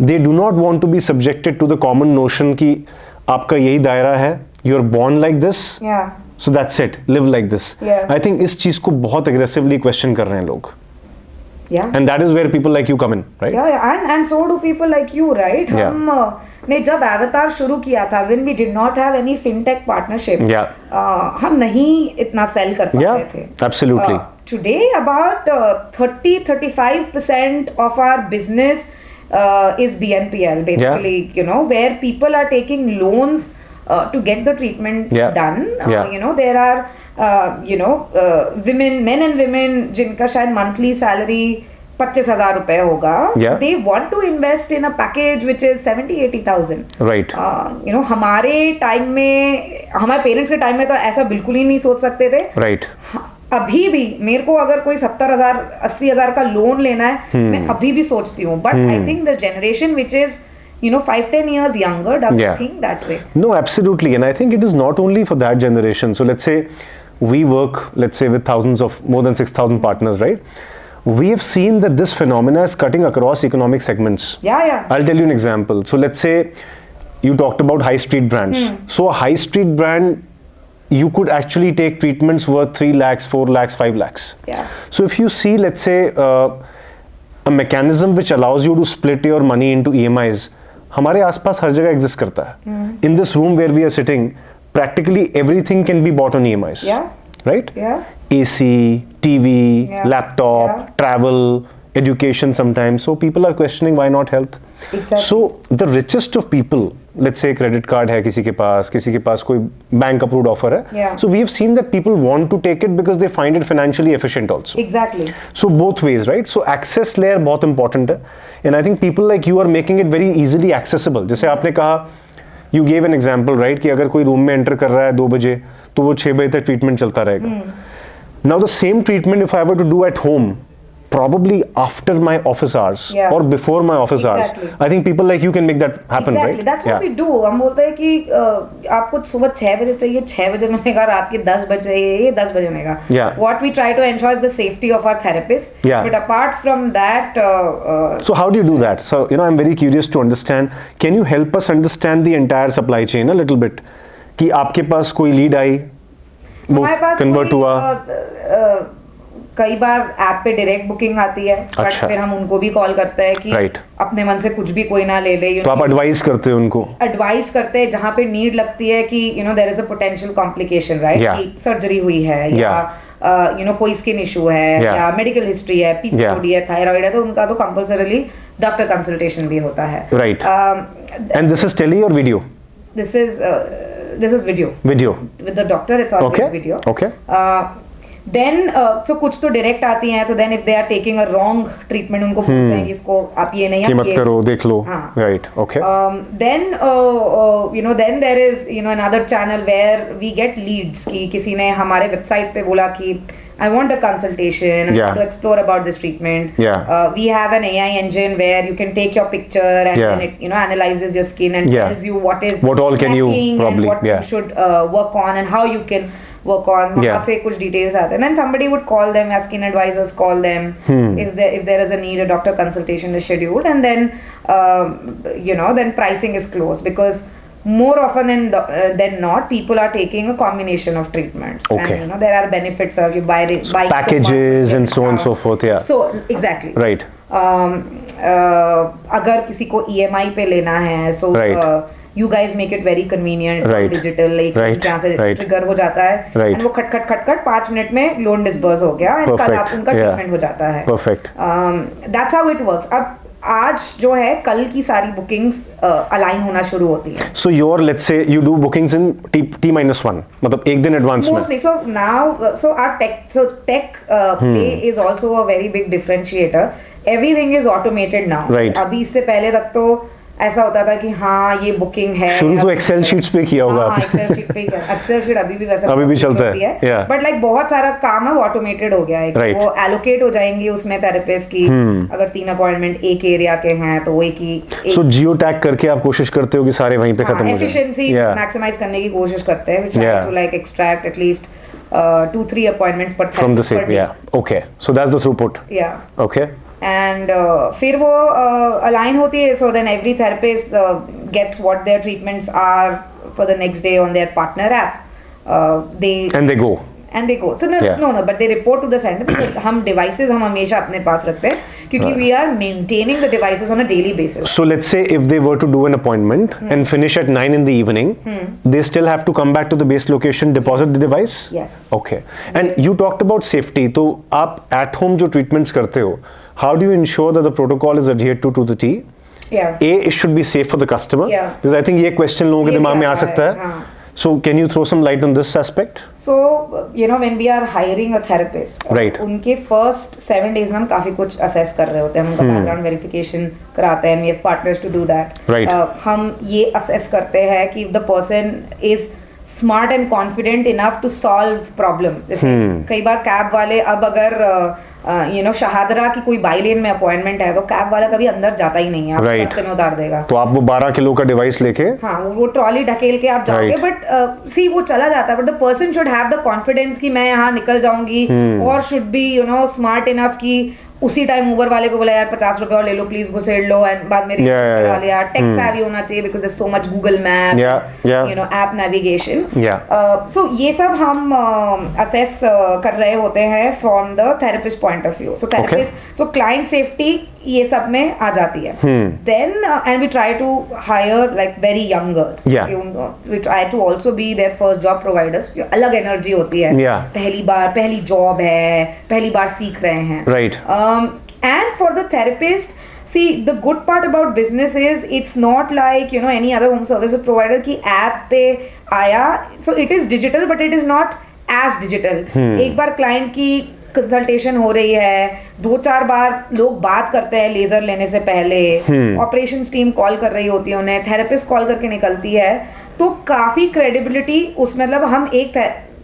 They do not want to be subjected to the common notion कि आपका यही दायरा है, you're born like this, so that's it, live like this. I think इस चीज को बहुत aggressively question कर रहे हैं लोग. And that is where people like you come in, right? And so do people like you, right? हमने जब Avatar शुरू किया था, when we did not have any fintech partnership, हम नहीं इतना sell कर पाते थे. Absolutely. Today, about 30-35% of our business is BNPL, basically, you know, where people are taking loans to get the treatment done. You know, there are, you know, men and women जिनका शायद monthly salary 25,000 रुपए होगा, Yeah. they want to invest in a package which is 70-80,000. Right. हमारे टाइम में, हमारे पेरेंट्स के टाइम में तो ऐसा बिल्कुल ही नहीं सोच सकते थे. Right. अभी भी मेरे को अगर कोई 70,000 80,000 का लोन लेना है, मैं अभी भी सोचती हूँ. But I think the generation which is 5-10 years younger doesn't Yeah. think that way. No, absolutely. And I think it is not only for that generation. So let's say we work, let's say, with more than 6,000 partners, right? We have seen that this phenomena is cutting across economic segments. Yeah. I'll tell you an example. So let's say you talked about high street brands. So a high street brand, you could actually take treatments worth 3 lakhs, 4 lakhs, 5 lakhs. Yeah. So if you see, let's say, a mechanism which allows you to split your money into EMIs, हमारे आसपास हर जगह एग्जिस्ट करता है. In this room where we are sitting, practically everything can be bought on EMIs. Yeah. Right? Yeah. AC, TV, Yeah. laptop, Yeah. travel, education sometimes. So people are questioning why not health. Exactly. So the richest of people, let's say credit card है किसी के पास कोई बैंक approved offer है. Yeah. So we have seen that people want to take it because they find it financially efficient also. Exactly. So both ways, right? So access layer बहुत important है. And I think people like you are making it very easily accessible. जैसे आपने कहा, you gave an example, right? कि अगर कोई रूम में एंटर कर रहा है 2 बजे, तो वो 6 बजे तक ट्रीटमेंट चलता रहेगा. Now the same treatment if I were to do at home, probably after my office hours Yeah. or before my office Exactly. hours, I think people like you can make that happen, Exactly. right? That's what we do. हम बोलते हैं कि आपको सुबह 6 बजे चाहिए, 6 बजे मिलेगा, रात के 10 बजे चाहिए, 10 बजे मिलेगा. Yeah. What we try to ensure is the safety of our therapist. Yeah. But apart from that, So how do you do that? So I'm very curious to understand. Can you help us understand the entire supply chain a little bit? कि आपके पास कोई लीड आई, वो हमारे पास कन्वर्ट कोई, हुआ. कई बार ऐप पे डायरेक्ट बुकिंग आती है, बट अच्छा. फिर हम उनको भी कॉल करते हैं कि Right. अपने मन से कुछ भी कोई ना ले ले. तो आप एडवाइस करते हो उनको. एडवाइस करते हैं जहाँ पे नीड लगती है कि there is a potential complication, right? Yeah. कि सर्जरी हुई है या कोई स्किन इशू है Yeah. या मेडिकल हिस्ट्री है, पीसीओडी है, थायराइड है, तो उनका तो कंपल्सरीली डॉक्टर कंसल्टेशन भी होता है. Right. And this is tele or video? This is video Video. With the doctor. It's always Okay. Video. Okay. Then so कुछ तो डायरेक्ट आती हैं. So then if they are taking a wrong treatment, उनको बोलते हैं कि इसको आप ये नहीं, कि आप मत ये करो, देख लो. हाँ. Right. Okay. then there is another channel where we get leads कि किसी ने हमारे वेबसाइट पे बोला कि I want a consultation. I Yeah. want to explore about this treatment. Yeah. We have an AI engine where you can take your picture and Yeah. then it analyzes your skin and Yeah. tells you what all can you lacking probably, and what yeah. you should work on and how you can work on. Yeah. वहाँ से कुछ details आते हैं. And then somebody would call them, as skin advisors call them. If there is a need, a doctor consultation is scheduled, and then then pricing is closed because more often than not, people are taking a combination of treatments. Okay. And there are benefits of you buy packages and so on and so forth. Yeah. So exactly. Right. अगर किसी को EMI पे लेना है, so Right. you guys make it very convenient. Right. Digital, like Right. जहाँ से Right. ट्रिगर हो जाता है, Right. and वो खट 5 मिनट में लोन डिस्बर्स हो गया, and कल आप Perfect. उनका Yeah. ट्रीटमेंट हो जाता है. Perfect. That's how it works. अब आज जो है, कल की सारी बुकिंग्स अलाइन होना शुरू होती हैं. So let's say you do bookings in T-1, मतलब एक दिन एडवांस में. Mostly. So now, tech play is also a very big differentiator. Everything is automated now. Right. अभी इससे पहले तक तो ऐसा होता था कि हाँ ये बुकिंग है. शुरू तो एक्सेल शीट्स पे किया होगा हाँ, आपने. एक्सेल शीट पे किया. एक्सेल शीट अभी भी वैसे अभी भी चलता है. Yeah. बट लाइक बहुत सारा काम है वो ऑटोमेटेड हो गया है. Right. वो एलोकेट हो जाएंगी उसमें थेरेपिस्ट की. अगर 3 अपॉइंटमेंट एक एरिया के हैं तो वो एक ही. So जियो टैग करके आप कोशिश करते हो कि सारे वहीं पे खत्म हो जाए. Efficiency Yeah. मैक्सिमाइज करने की कोशिश करते हैं. We try Yeah. to like extract at least 2-3 appointments per From the per same. day. Yeah. Okay. So that's the throughput. Yeah. Okay. And फिर वो align होती है. So then every therapist gets what their treatments are for the next day on their partner app. And they go. So Yeah. no, but they report to the center. because हम devices हम हमेशा अपने पास रखते हैं क्योंकि we are maintaining the devices on a daily basis. So let's say if they were to do an appointment and finish at 9 in the evening, they still have to come back to the base location, deposit the device? Yes. Okay. And you talked about safety. तो आप at home जो treatments करते हो, how do you ensure that the protocol is adhered to the T? Yeah. A, it should be safe for the customer. Yeah. Because I think ये question लोगों के ये दिमाग में आ क्या सकता है, है. हाँ. So can you throw some light on this aspect? So, when we are hiring a therapist, Right. उनके first 7 days में हम काफ़ी कुछ assess कर रहे होते हैं, हम उनका background verification कराते हैं, we have partners to do that. Right. हम ये assess करते हैं कि the person is smart and confident enough to solve problems. जैसे कई बार कैब वाले अब अगर शहादरा की कोई बाई लेन में अपॉइंटमेंट है तो कैब वाला कभी अंदर जाता ही नहीं है, आप Right. रास्ते में उतार देगा। तो आप वो 12 किलो का डिवाइस लेके हाँ, वो ट्रॉली ढकेल के आप जाओगे, Right. बट सी वो चला जाता है, but the person should have the confidence कि मैं यहाँ निकल जाऊंगी, और शुड बी स्मार्ट इनफ कि उसी टाइम उबर वाले को बोला यार 50 रुपए और ले लो प्लीज, घुसेड़ लो, एंड बाद में करा लिया। टेक savvy होना चाहिए because there so much Google map, app navigation. So ये सब हम असेस कर रहे होते हैं from the therapist point of view. So client safety ये सब में आ जाती है। Then and we try to hire like very young girls, we try to also be their first job providers. अलग एनर्जी होती है, पहली जॉब है, पहली बार सीख रहे हैं, right. And for the therapist, see, the good part about business is it's not like any other home service provider की app पे आया, so it is digital but it is not as digital. एक बार client की कंसल्टेशन हो रही है, 2-4 बार लोग बात करते हैं लेजर लेने से पहले, ऑपरेशंस टीम कॉल कर रही होती है उन्हें, थेरेपिस्ट कॉल करके निकलती है, तो काफी क्रेडिबिलिटी उस, मतलब हम एक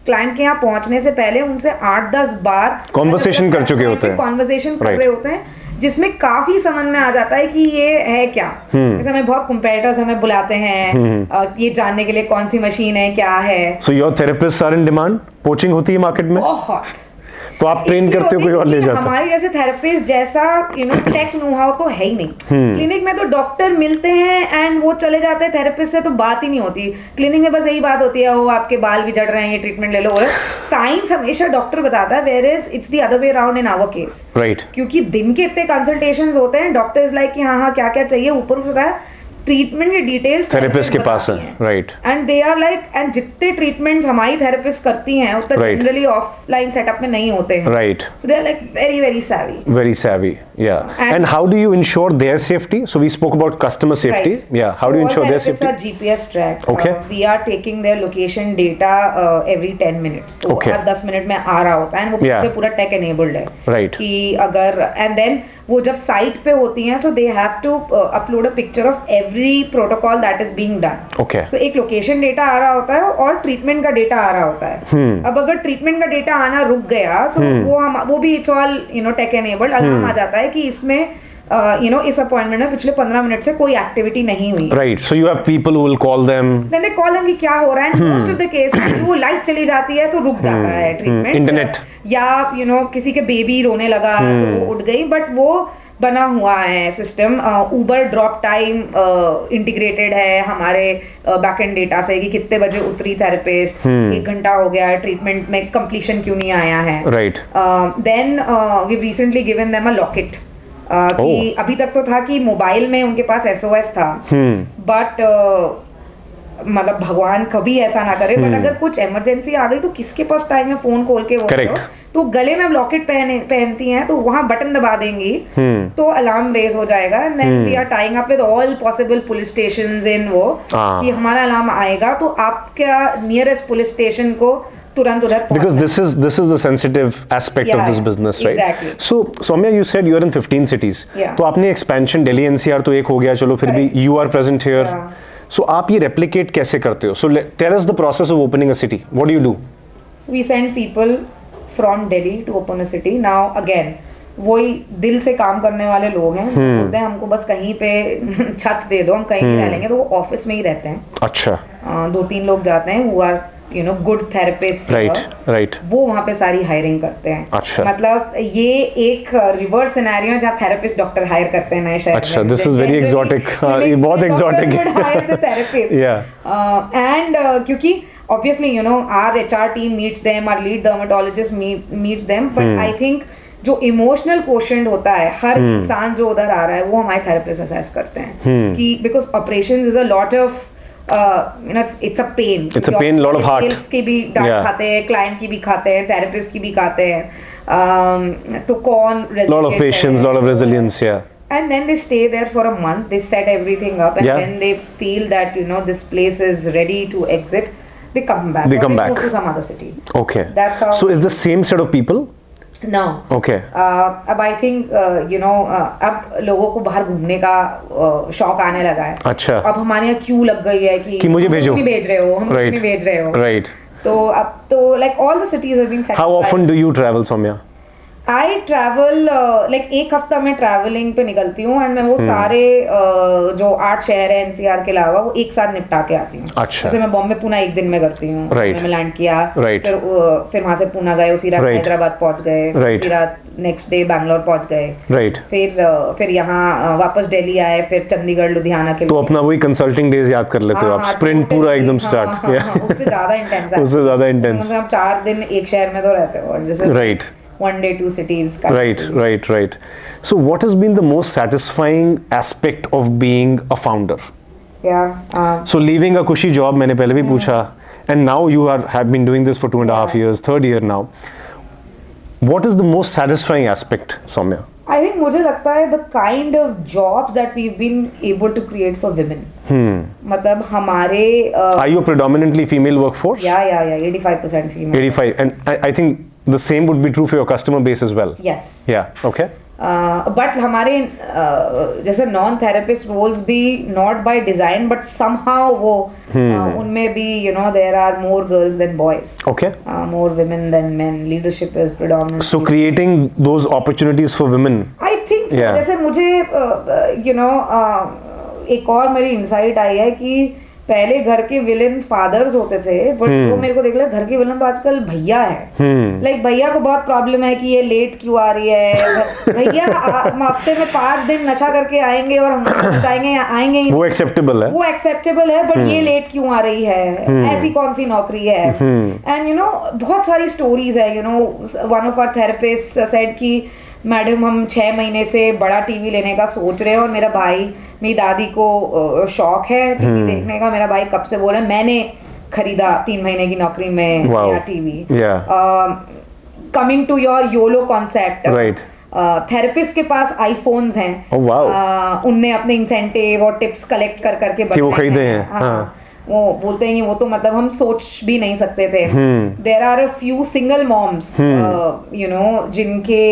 क्लाइंट के यहाँ पहुंचने से पहले उनसे 8-10 बार कॉन्वर्सेशन कर चुके होते हैं, कॉन्वर्सेशन कर रहे होते हैं, जिसमें काफी समझ में आ जाता है कि ये है क्या। जैसे हमें बहुत कंपेटिटर्स हमें बुलाते हैं ये जानने के लिए कौन सी मशीन है, क्या है। So your therapist are in demand, poaching होती है मार्केट में बहुत, तो आप ट्रेन करते हो, कोई और ले जाता है? हमारे जैसे थेरेपिस्ट जैसा टेक नो हाउ तो है ही नहीं। क्लिनिक में तो डॉक्टर मिलते हैं एंड वो चले जाते हैं, थेरेपिस्ट से तो बात ही नहीं होती। क्लिनिक में बस यही बात होती है, वो आपके बाल भी झड़ रहे हैं, ये ट्रीटमेंट ले लो। साइंस हमेशा डॉक्टर बताता है, where is it's the other way around in our case, right. क्योंकि दिन के इतने कंसल्टेशंस होते हैं, डॉक्टर्स लाइक कि हाँ क्या क्या चाहिए, ऊपर होता है ट्रीटमेंट के डिटेल्स थेरेपिस्ट के पास है, right. And they are like, and जितने ट्रीटमेंट्स हमारी थेरेपिस्ट करती हैं उतना जनरली ऑफलाइन सेटअप में नहीं होते हैं, right. So they are like very savvy, yeah. And how do you ensure their safety? So we spoke about customer safety, yeah. How do you ensure their safety? Our GPS tracked. Okay. We are taking their location data every 10 minutes. तो हर 10 मिनट में आ रहा होता है, वो पीछे पूरा टेक enabled है, right. कि अगर, and then वो जब साइट पे होती हैं, so they have to upload a picture of every protocol that is being done. Okay. So एक लोकेशन डेटा आ रहा होता है और ट्रीटमेंट का डेटा आ रहा होता है। अब अगर ट्रीटमेंट का डेटा आना रुक गया, so वो भी it's all tech enabled, alarm आ जाता है कि इसमें इस अपॉइंटमेंट में पिछले 15 मिनट से कोई एक्टिविटी नहीं हुई। Right. So you have people who will call them. Then they call them कि क्या हो रहा है। Most of the cases वो लाइट चली जाती है तो रुक जाता है ट्रीटमेंट। इंटरनेट या किसी के बेबी रोने लगा तो वो उठ गई, बट वो बना हुआ है सिस्टम। उबर ड्रॉप टाइम इंटीग्रेटेड है हमारे बैकएंड डेटा से, कि कितने बजे उतरी थेरेपिस्ट, 1 घंटा हो गया ट्रीटमेंट में, कंप्लीशन क्यों नहीं आया है। Right. Then we recently given them a locket, कि अभी तक तो था कि मोबाइल में उनके पास SOS था, बट मतलब भगवान कभी ऐसा ना करे, बट अगर कुछ इमरजेंसी आ गई तो किसके पास टाइम है फोन खोल के वो करो। तो गले में लॉकेट पहनती हैं, तो वहां बटन दबा देंगी तो अलार्म रेज हो जाएगा। And then we are tying up with all possible police stations in वो, कि हमारा अलार्म आएगा तो आपका नियरेस्ट पुलिस स्टेशन को तुरंत उधर, because this is the sensitive aspect of this business, right? Exactly. So Soumya, you said you are in 15 cities. तो आपने expansion Delhi NCR तो एक हो गया, चलो फिर भी you are present here. So आप ये replicate कैसे करते हो? So tell us the process of opening a city. What do you do? So we send people from Delhi to open a city. Now again, वही दिल से काम करने वाले लोग हैं, बोलते हैं हमको बस कहीं पे छत दे दो, हम कहीं भी रह लेंगे, तो वो ऑफिस में ही रहते हैं। अच्छा। 2-3 लोग जाते हैं, वो आर गुड थेरेपिस्ट, राइट, वो वहाँ पे सारी हायरिंग करते हैं। अच्छा। मतलब ये एक रिवर्स सिनेरियो है जहाँ थेरेपिस्ट डॉक्टर हायर करते हैं नए शहर में। अच्छा, दिस इज वेरी एक्सोटिक, ये बहुत एक्सोटिक है। एंड क्योंकि obviously our HR team meets them, our lead dermatologist meets them, but I think जो इमोशनल क्वोशंट होता है, हर इंसान जो उधर आ रहा है, वो हमारे थेरेपिस्ट असेस करते हैं, कि because operations is a lot of it's a pain, lot of heart, cells की भी डांट खाते हैं, क्लाइंट की भी खाते हैं, थेरेपिस्ट की भी खाते हैं, तो कौन lot of patience, lot of resilience, yeah. And then they stay there for a month, they set everything up, and then they feel that this place is ready to exit, they come back. They or come they back. move to some other city. Okay. That's how. So is the same set of people? No. Okay. अब आई थिंक अब लोगों को बाहर घूमने का शौक आने लगा है. अच्छा. अब हमारे यहाँ क्यू लग गई है कि मुझे भेजो. नहीं भेज रहे हो, हम Right. नहीं भेज रहे हो. Right. तो अब तो like all the cities have been set. How often do you travel, Soumya? I travel like एक हफ्ता में ट्रैवलिंग पे निकलती हूँ एंड मैं वो सारे जो 8 शहर है एनसीआर के अलावा वो एक साथ निपटा के आती हूँ. अच्छा. जैसे मैं बॉम्बे पुणे एक दिन में करती हूँ. Right. मैं लैंड किया. Right. फिर वहाँ से पुणे गए, उसी रात Right. हैदराबाद पहुँच गए. Right. उसी रात नेक्स्ट डे बैंगलोर पहुँच गए. Right. फिर यहाँ वापस दिल्ली आए, फिर चंडीगढ़ लुधियाना के लिए. तो अपना वही कंसल्टिंग डेज याद कर लेते हो आप. स्प्रिंट पूरा एकदम स्टार्ट. उससे ज़्यादा इंटेंस है. उससे ज़्यादा इंटेंस. मतलब 4 दिन एक शहर में तो रहते हो और जैसे Right. 1 day 2 cities. Right. So what has been the most satisfying aspect of being a founder? Yeah. So leaving a cushy job, मैंने पहले भी पूछा, and now you have been doing this for 2.5 years, 3rd year now. What is the most satisfying aspect, Soumya? I think मुझे लगता है the kind of jobs that we've been able to create for women. मतलब हमारे Are you a predominantly female workforce? Yeah, 85% female. 85, and I think the same would be true for your customer base as well. Yes. Yeah. Okay. But हमारे जैसे नॉन थेरेपिस्ट रोल्स भी not by design but somehow वो उनमें भी there are more girls than boys. Okay. More women than men. Leadership is predominant. So creating those opportunities for women. I think so. Yeah. जैसे मुझे एक और मेरी इंसाइट आई है कि पहले घर के विलेन फादर्स होते थे बट वो मेरे को देख लिया घर के विलेन तो आजकल भैया है. लाइक भैया को बहुत प्रॉब्लम है कि ये लेट क्यों आ रही है. भैया हफ्ते में 5 दिन नशा करके आएंगे और हम जाएंगे आएंगे. वो एक्सेप्टेबल है. वो एक्सेप्टेबल है बट ये लेट क्यों आ रही है. ऐसी कौन सी नौकरी है. एंड बहुत सारी स्टोरीज है. One of our therapist said कि मैडम हम 6 महीने से बड़ा टीवी लेने का सोच रहे हैं और मेरा भाई मेरी दादी को शौक है टीवी देखने का. मेरा भाई कब से बोल रहा है मैंने खरीदा 3 महीने की नौकरी में नया TV. Coming to your yolo concept. Right. Therapist के पास आईफोन्स हैं. Oh, wow. उनने अपने इंसेंटिव और टिप्स कलेक्ट कर करके कि वो खरीदे हैं. हाँ. वो बोलते हैं कि वो तो मतलब हम सोच भी नहीं सकते थे. There are a few single moms जिनके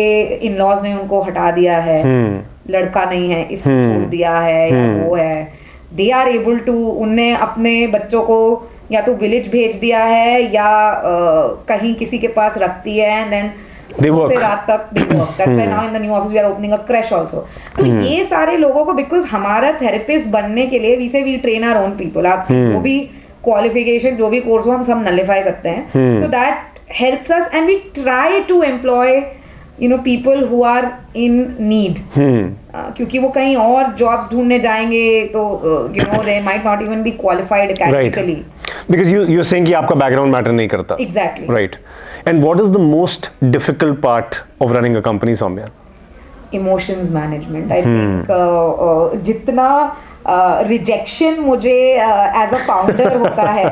इन लॉज ने उनको हटा दिया है. लड़का नहीं है इसने छोड़ दिया है या वो है. दे आर एबल टू उनने अपने बच्चों को या तो विलेज भेज दिया है या कहीं किसी के पास रखती है एंड देन सुबह से रात तक they work. That's why now in the new office we are opening a creche also. तो ये सारे लोगों को बिकॉज हमारा थेरेपिस्ट बनने के लिए we train our own people. आप जो भी क्वालिफिकेशन जो भी कोर्स हो हम सब नलिफाई करते हैं. So that helps us and we try to employ people who are in need. क्योंकि वो कहीं और jobs ढूंढने जाएंगे तो they might not even be qualified academically. Right. Because you're saying कि आपका background matter नहीं करता. Exactly. Right. And what is the most difficult part of running a company, Soumya? Emotions management. I think जितना rejection मुझे as a founder होता है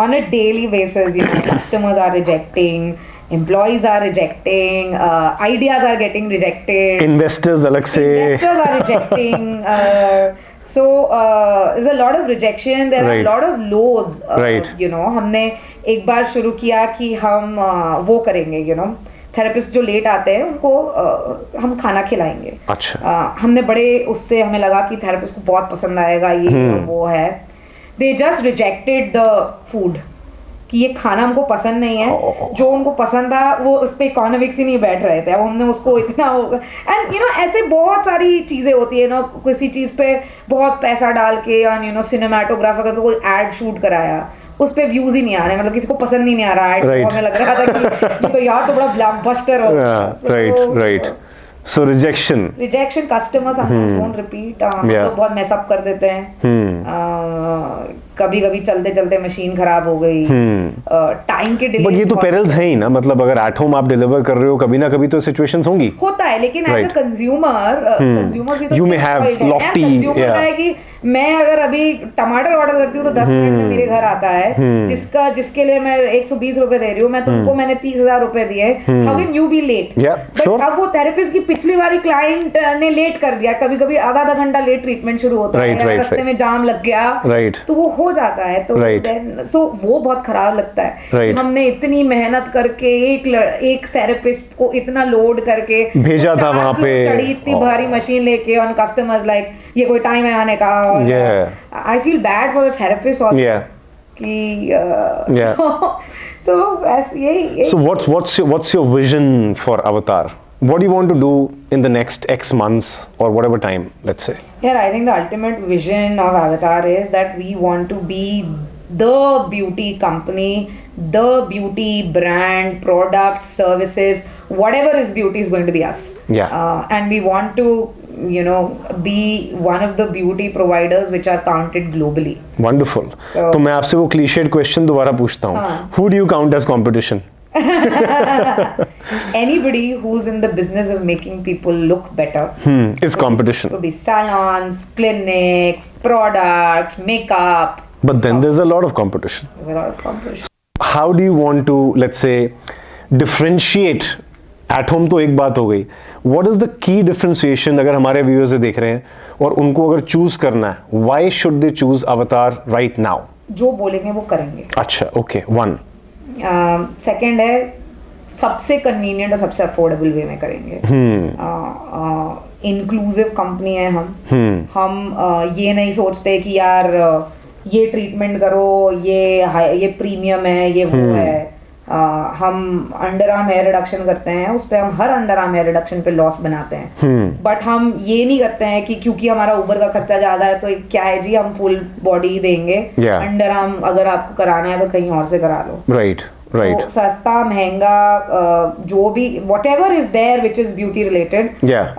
on a daily basis, customers are rejecting, employees are rejecting, ideas are getting rejected, investors अलग से are rejecting. So there's a lot of rejection. There are a lot of lows. Right. हमने एक बार शुरू किया कि हम वो करेंगे. थेरेपिस्ट जो लेट आते हैं उनको हम खाना खिलाएंगे. अच्छा. हमने बड़े उससे हमें लगा कि थेरेपिस्ट को बहुत पसंद आएगा ये वो है. They just rejected the food. कि ये खाना हमको पसंद नहीं है. जो उनको पसंद था वो उस पर इकोनॉमिक्स ही नहीं बैठ रहे थे. अब हमने उसको इतना एंड ऐसे बहुत सारी चीज़ें होती है किसी चीज़ पे बहुत पैसा डाल के और सिनेमाटोग्राफर करके कोई एड शूट कराया उस पे व्यूज ही नहीं आ रहे. मतलब किसी को पसंद ही नहीं आ रहा. एड हमें लग रहा था कि ये तो यार तो बड़ा ब्लॉकबस्टर हो. Right. So rejection, customers sometimes don't repeat. लोग बहुत mess up कर देते हैं. कभी कभी चलते चलते मशीन खराब हो गई. टाइम के डिले. बट ये तो पेरिल्स है ही ना. मतलब अगर एट होम आप डिलीवर कर रहे हो कभी ना कभी तो सिचुएशंस होंगी. होता है लेकिन एज अ कंज्यूमर भी तो यू मे हैव लॉफ्टी. है कि मैं अगर अभी टमाटर ऑर्डर करती हूँ तो 10 मिनट में मेरे घर आता है. जिसके लिए मैं 120 रुपए दे रही हूँ मैं तुमको मैंने 30,000 रुपए दिए. How can you be late. But अब वो थेरेपिस्ट की पिछली वाली क्लाइंट ने लेट कर दिया. कभी कभी आधा घंटा लेट ट्रीटमेंट शुरू होता है. रास्ते में जाम लग गया तो वो हो हो जाता है तो Right. then so वो बहुत खराब लगता है Right. हमने इतनी मेहनत करके एक थेरेपिस्ट को इतना लोड करके भेजा था 4 वहाँ फ्लोर पे। चढ़ी इतनी भारी मशीन लेके ऑन कस्टमर्स लाइक ये कोई टाइम है आने का और I feel bad for the therapist और Yeah. कि Yeah. तो बस यही So what's your vision for Avatar? What do you want to do in the next X months or whatever time, let's say? Yeah, I think the ultimate vision of Avatar is that we want to be the beauty company, the beauty brand, product, services, whatever is beauty is going to be us. Yeah. And we want to, be one of the beauty providers which are counted globally. Wonderful. So- तो मैं आपसे वो cliched question दोबारा पूछता हूँ. हाँ. Who do you count as competition? Anybody who's in the business of making people look better. Is competition. Could be salons, clinics, products, makeup. But then So, there's a lot of competition. there's a lot of competition. How do you want to, let's say, differentiate? At home तो एक बात हो गई. What is the key differentiation अगर हमारे viewers देख रहे हैं और उनको अगर choose करना है, why should they choose Avatar right now? जो बोलेंगे वो करेंगे. अच्छा, okay, one. सेकंड है सबसे कन्वीनियंट और सबसे अफोर्डेबल वे में करेंगे. इंक्लूसिव कंपनी है हम ये नहीं सोचते कि यार ये ट्रीटमेंट करो ये प्रीमियम है ये वो है. हम अंडर आर्म हेयर रिडक्शन करते हैं उस पर हम हर अंडर आर्म हेयर रिडक्शन पे लॉस बनाते हैं. बट हम ये नहीं करते हैं कि क्योंकि हमारा ऊबर का खर्चा ज्यादा है तो क्या है जी हम फुल बॉडी देंगे. अंडर आर्म अगर आपको कराना है तो कहीं और से करा लो. Right. तो सस्ता महंगा जो भी whatever is there which is beauty related. Yeah.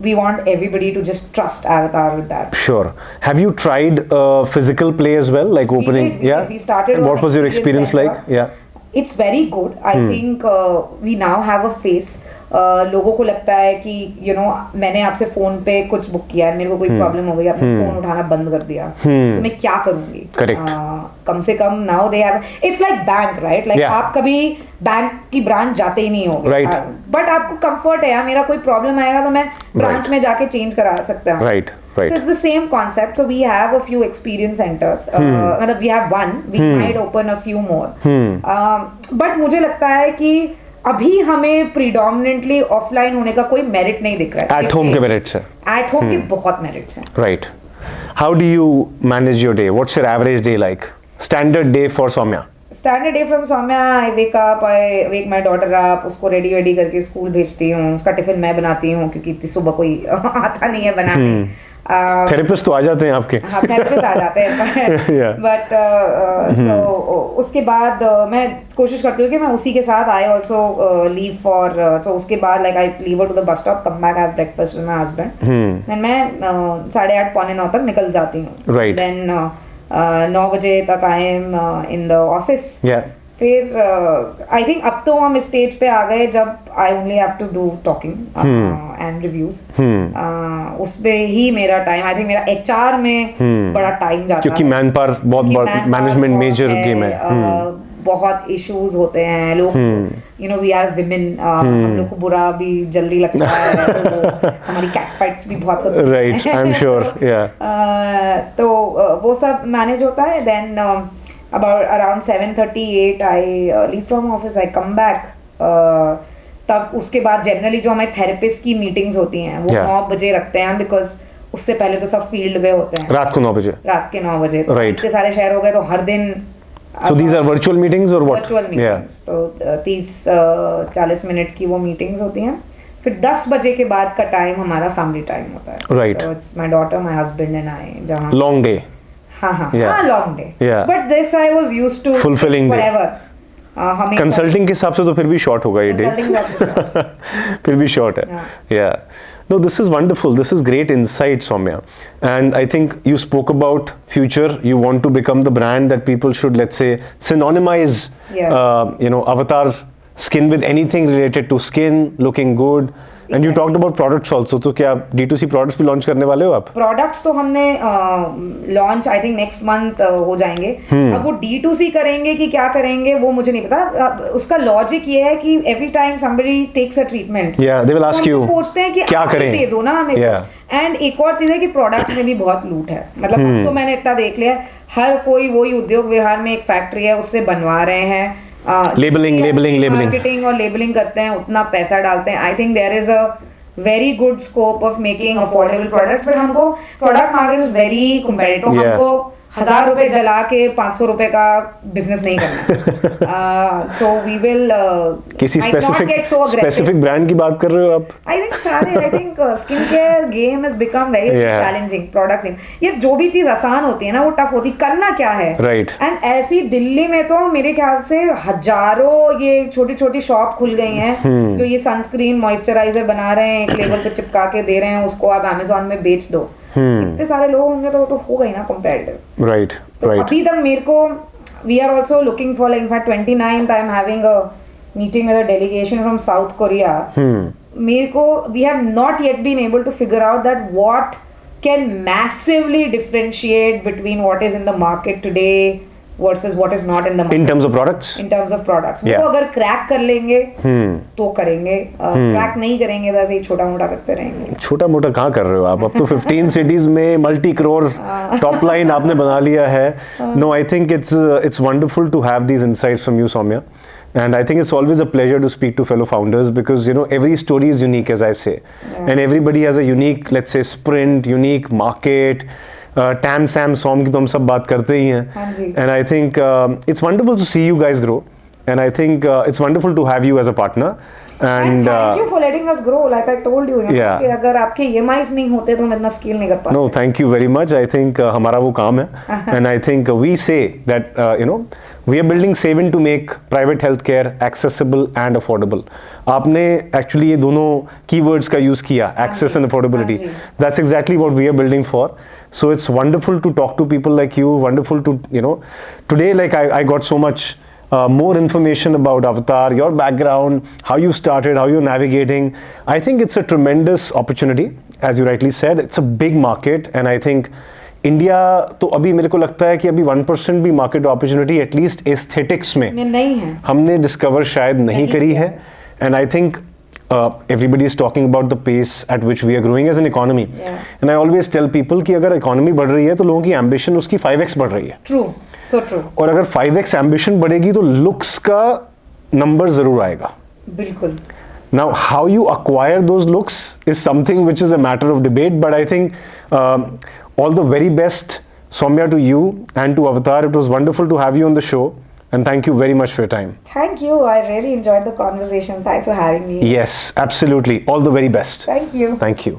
We want everybody to just trust Avatar with that. Sure. Have you tried physical play as well, like opening? did. Yeah. We started And one what was your experience experience like? center. Yeah. It's very good. I think we now have a face. लोगों को लगता है कि मैंने आपसे फोन पे कुछ बुक किया है मेरे को कोई प्रॉब्लम हो गई आपने फोन उठाना बंद कर दिया तो मैं क्या करूंगी. Correct. कम से come now they have it's like bank right like Yeah. आप कभी बैंक की ब्रांच जाते ही नहीं होगे. Right. बट आपको कंफर्ट है यार मेरा कोई प्रॉब्लम आएगा तो मैं ब्रांच में जाके चेंज करा सकता हूँ. Right. Right. So it's the same concept. So we have a few experience centers. मतलब we have one. We might open a few more. But मुझे लगता है कि अभी हमें predominantly offline होने का कोई merit नहीं दिख रहा है. At home के merits है. At home के बहुत merits हैं. Right. How do you manage your day? What's your average day like? Standard day for Soumya. Standard day from Soumya. I wake up. I wake my daughter up. उसको ready करके स्कूल भेजती हूँ. उसका टिफिन मैं बनाती हूँ क्योंकि इतनी सुबह कोई आता नहीं है बनाने. थेरेपिस्ट तो आ जाते हैं आपके. हाँ थेरेपिस्ट आ जाते हैं बट सो उसके बाद मैं कोशिश करती हूँ कि मैं उसी के साथ I also leave for so उसके बाद like I leave to the bus stop come back have breakfast with my husband then मैं 8:30 पौने 9 तक निकल जाती हूँ. Right. देन 9 बजे तक I am in the office. फिर आई थिंक अब तो हम स्टेज पे आ गए जब I only have to do talking and reviews. उस पे ही मेरा टाइम आई थिंक मेरा एचआर में बड़ा टाइम जाता है क्योंकि मैन पावर बहुत मैनेजमेंट मेजर गेम है. बहुत इश्यूज होते हैं लोग वी आर विमेन हम लोग को बुरा भी जल्दी लगता है तो हमारी कैट फाइट्स भी बहुत होती हैं. Right I am sure. तो वो सब मैनेज होता है. Then about around 7:38 I leave from office. I come back. तब उसके बाद जनरली जो हमारे थेरेपिस्ट की मीटिंग्स होती हैं वो 9 बजे रखते हैं बिकॉज उससे पहले तो सब फील्ड में होते हैं रात को 9 बजे. रात के 9 बजे. Right. इतने सारे शहर हो गए तो हर दिन. So these are virtual meetings or what? Virtual meetings. तो 30-40 मिनट की वो मीटिंग्स होती हैं. फिर 10 बजे के बाद का टाइम हमारा फैमिली टाइम होता है. Right. So it's my daughter, my husband and I. जहाँ Long day. हाँ long day. Yeah. But this I was used to Fulfilling day. forever. Consulting के हिसाब से तो फिर भी शॉर्ट होगा ये डे. फिर भी शॉर्ट है. या No, this is wonderful. This is great insight, Soumya. And I think you spoke about future. You want to become the brand that people should, let's say, synonymize, Avatar's skin with anything related to skin, looking good, and you talked about products also, तो क्या D2C प्रोडक्ट्स भी लॉन्च करने वाले हो आप? प्रोडक्ट्स तो हमने launch I think next month हो जाएंगे। अब वो D2C करेंगे कि क्या करेंगे वो मुझे नहीं पता। उसका लॉजिक ये है कि every time somebody takes a treatment, या दे विल आस्क यू पूछते हैं कि क्या आप करें, दे दो ना हमें। एंड एक और चीज है कि प्रोडक्ट में भी बहुत लूट है। मतलब अब तो मैंने इतना देख लिया, हर कोई वही उद्योग विहार में एक फैक्ट्री है, उससे बनवा रहे हैं, लेबलिंग मार्केटिंग और लेबलिंग करते हैं, उतना पैसा डालते हैं। I think there is a very good scope of making affordable products, but हमको product market is very competitive. हमको 1000 रुपए जला के 500 रुपए का बिजनेस नहीं करना। सो वी विल किसी स्पेसिफिक ब्रांड की बात कर रहे हो आप? I think skin care game has become very challenging. Products ये जो भी चीज आसान होती है ना वो टफ होती, करना क्या है, राइट। एंड ऐसी दिल्ली में तो मेरे ख्याल से हजारों ये छोटी छोटी शॉप खुल गई हैं जो ये सनस्क्रीन मॉइस्चराइजर बना रहे हैं, एक लेबल पे चिपका के दे रहे हैं, उसको आप अमेज़न में बेच दो। इतने सारे लोग होंगे तो वो तो हो गई ना कंपेटिटिव। राइट तो अभी तक मेरे को we are also looking for like in fact 29th I am having a meeting with a delegation from South Korea. मेरे को we have not yet been able to figure out that what can massively differentiate between what is in the market today versus what is not in the market. In terms of products? In terms of products. वो अगर क्रैक कर लेंगे तो करेंगे, क्रैक नहीं करेंगे तो ऐसे ही छोटा मोटा करते रहेंगे। छोटा मोटा कहाँ कर रहे हो आप? अब तो 15 cities में मल्टी करोड़ टॉप लाइन आपने बना लिया है। No, I think it's wonderful to have these insights from you, Soumya. And I think it's always a pleasure to speak to fellow founders because every story is unique, as I say, and everybody has a unique, let's say, sprint, unique market. TAM SAM SOM की तो हम सब बात करते ही हैं, and I think it's wonderful to see you guys grow, and I think it's wonderful to have you as a partner, and thank you for letting us grow. Like I told you कि अगर आपके EMIs नहीं होते तो हम इतना स्केल नहीं कर पाते। No, thank you very much. I think हमारा वो काम है, and I think we say that we are building seven to make private health care accessible and affordable. आपने एक्चुअली ये दोनों कीवर्ड्स का यूज किया, access and affordability. That's exactly what we are building for. So it's wonderful to talk to people like you, wonderful to, today like I got so much more information about Avatar, your background, how you started, how you're navigating. I think it's a tremendous opportunity, as you rightly said. It's a big market, and I think India तो अभी मेरे को लगता है कि अभी 1% भी market opportunity at least aesthetics में नहीं है, हमने discover शायद नहीं करी है, and I think everybody is talking about the pace at which we are growing as an economy. And I always tell people कि अगर economy बढ़ रही है तो लोगों की ambition उसकी 5x बढ़ रही है. True, so true. और अगर 5x ambition बढ़ेगी तो looks का number जरूर आएगा. बिल्कुल. Now, how you acquire those looks is something which is a matter of debate, but I think all the very best, Soumya, to you and to Avatar. It was wonderful to have you on the show. And thank you very much for your time. Thank you. I really enjoyed the conversation. Thanks for having me. Yes, absolutely. All the very best. Thank you. Thank you.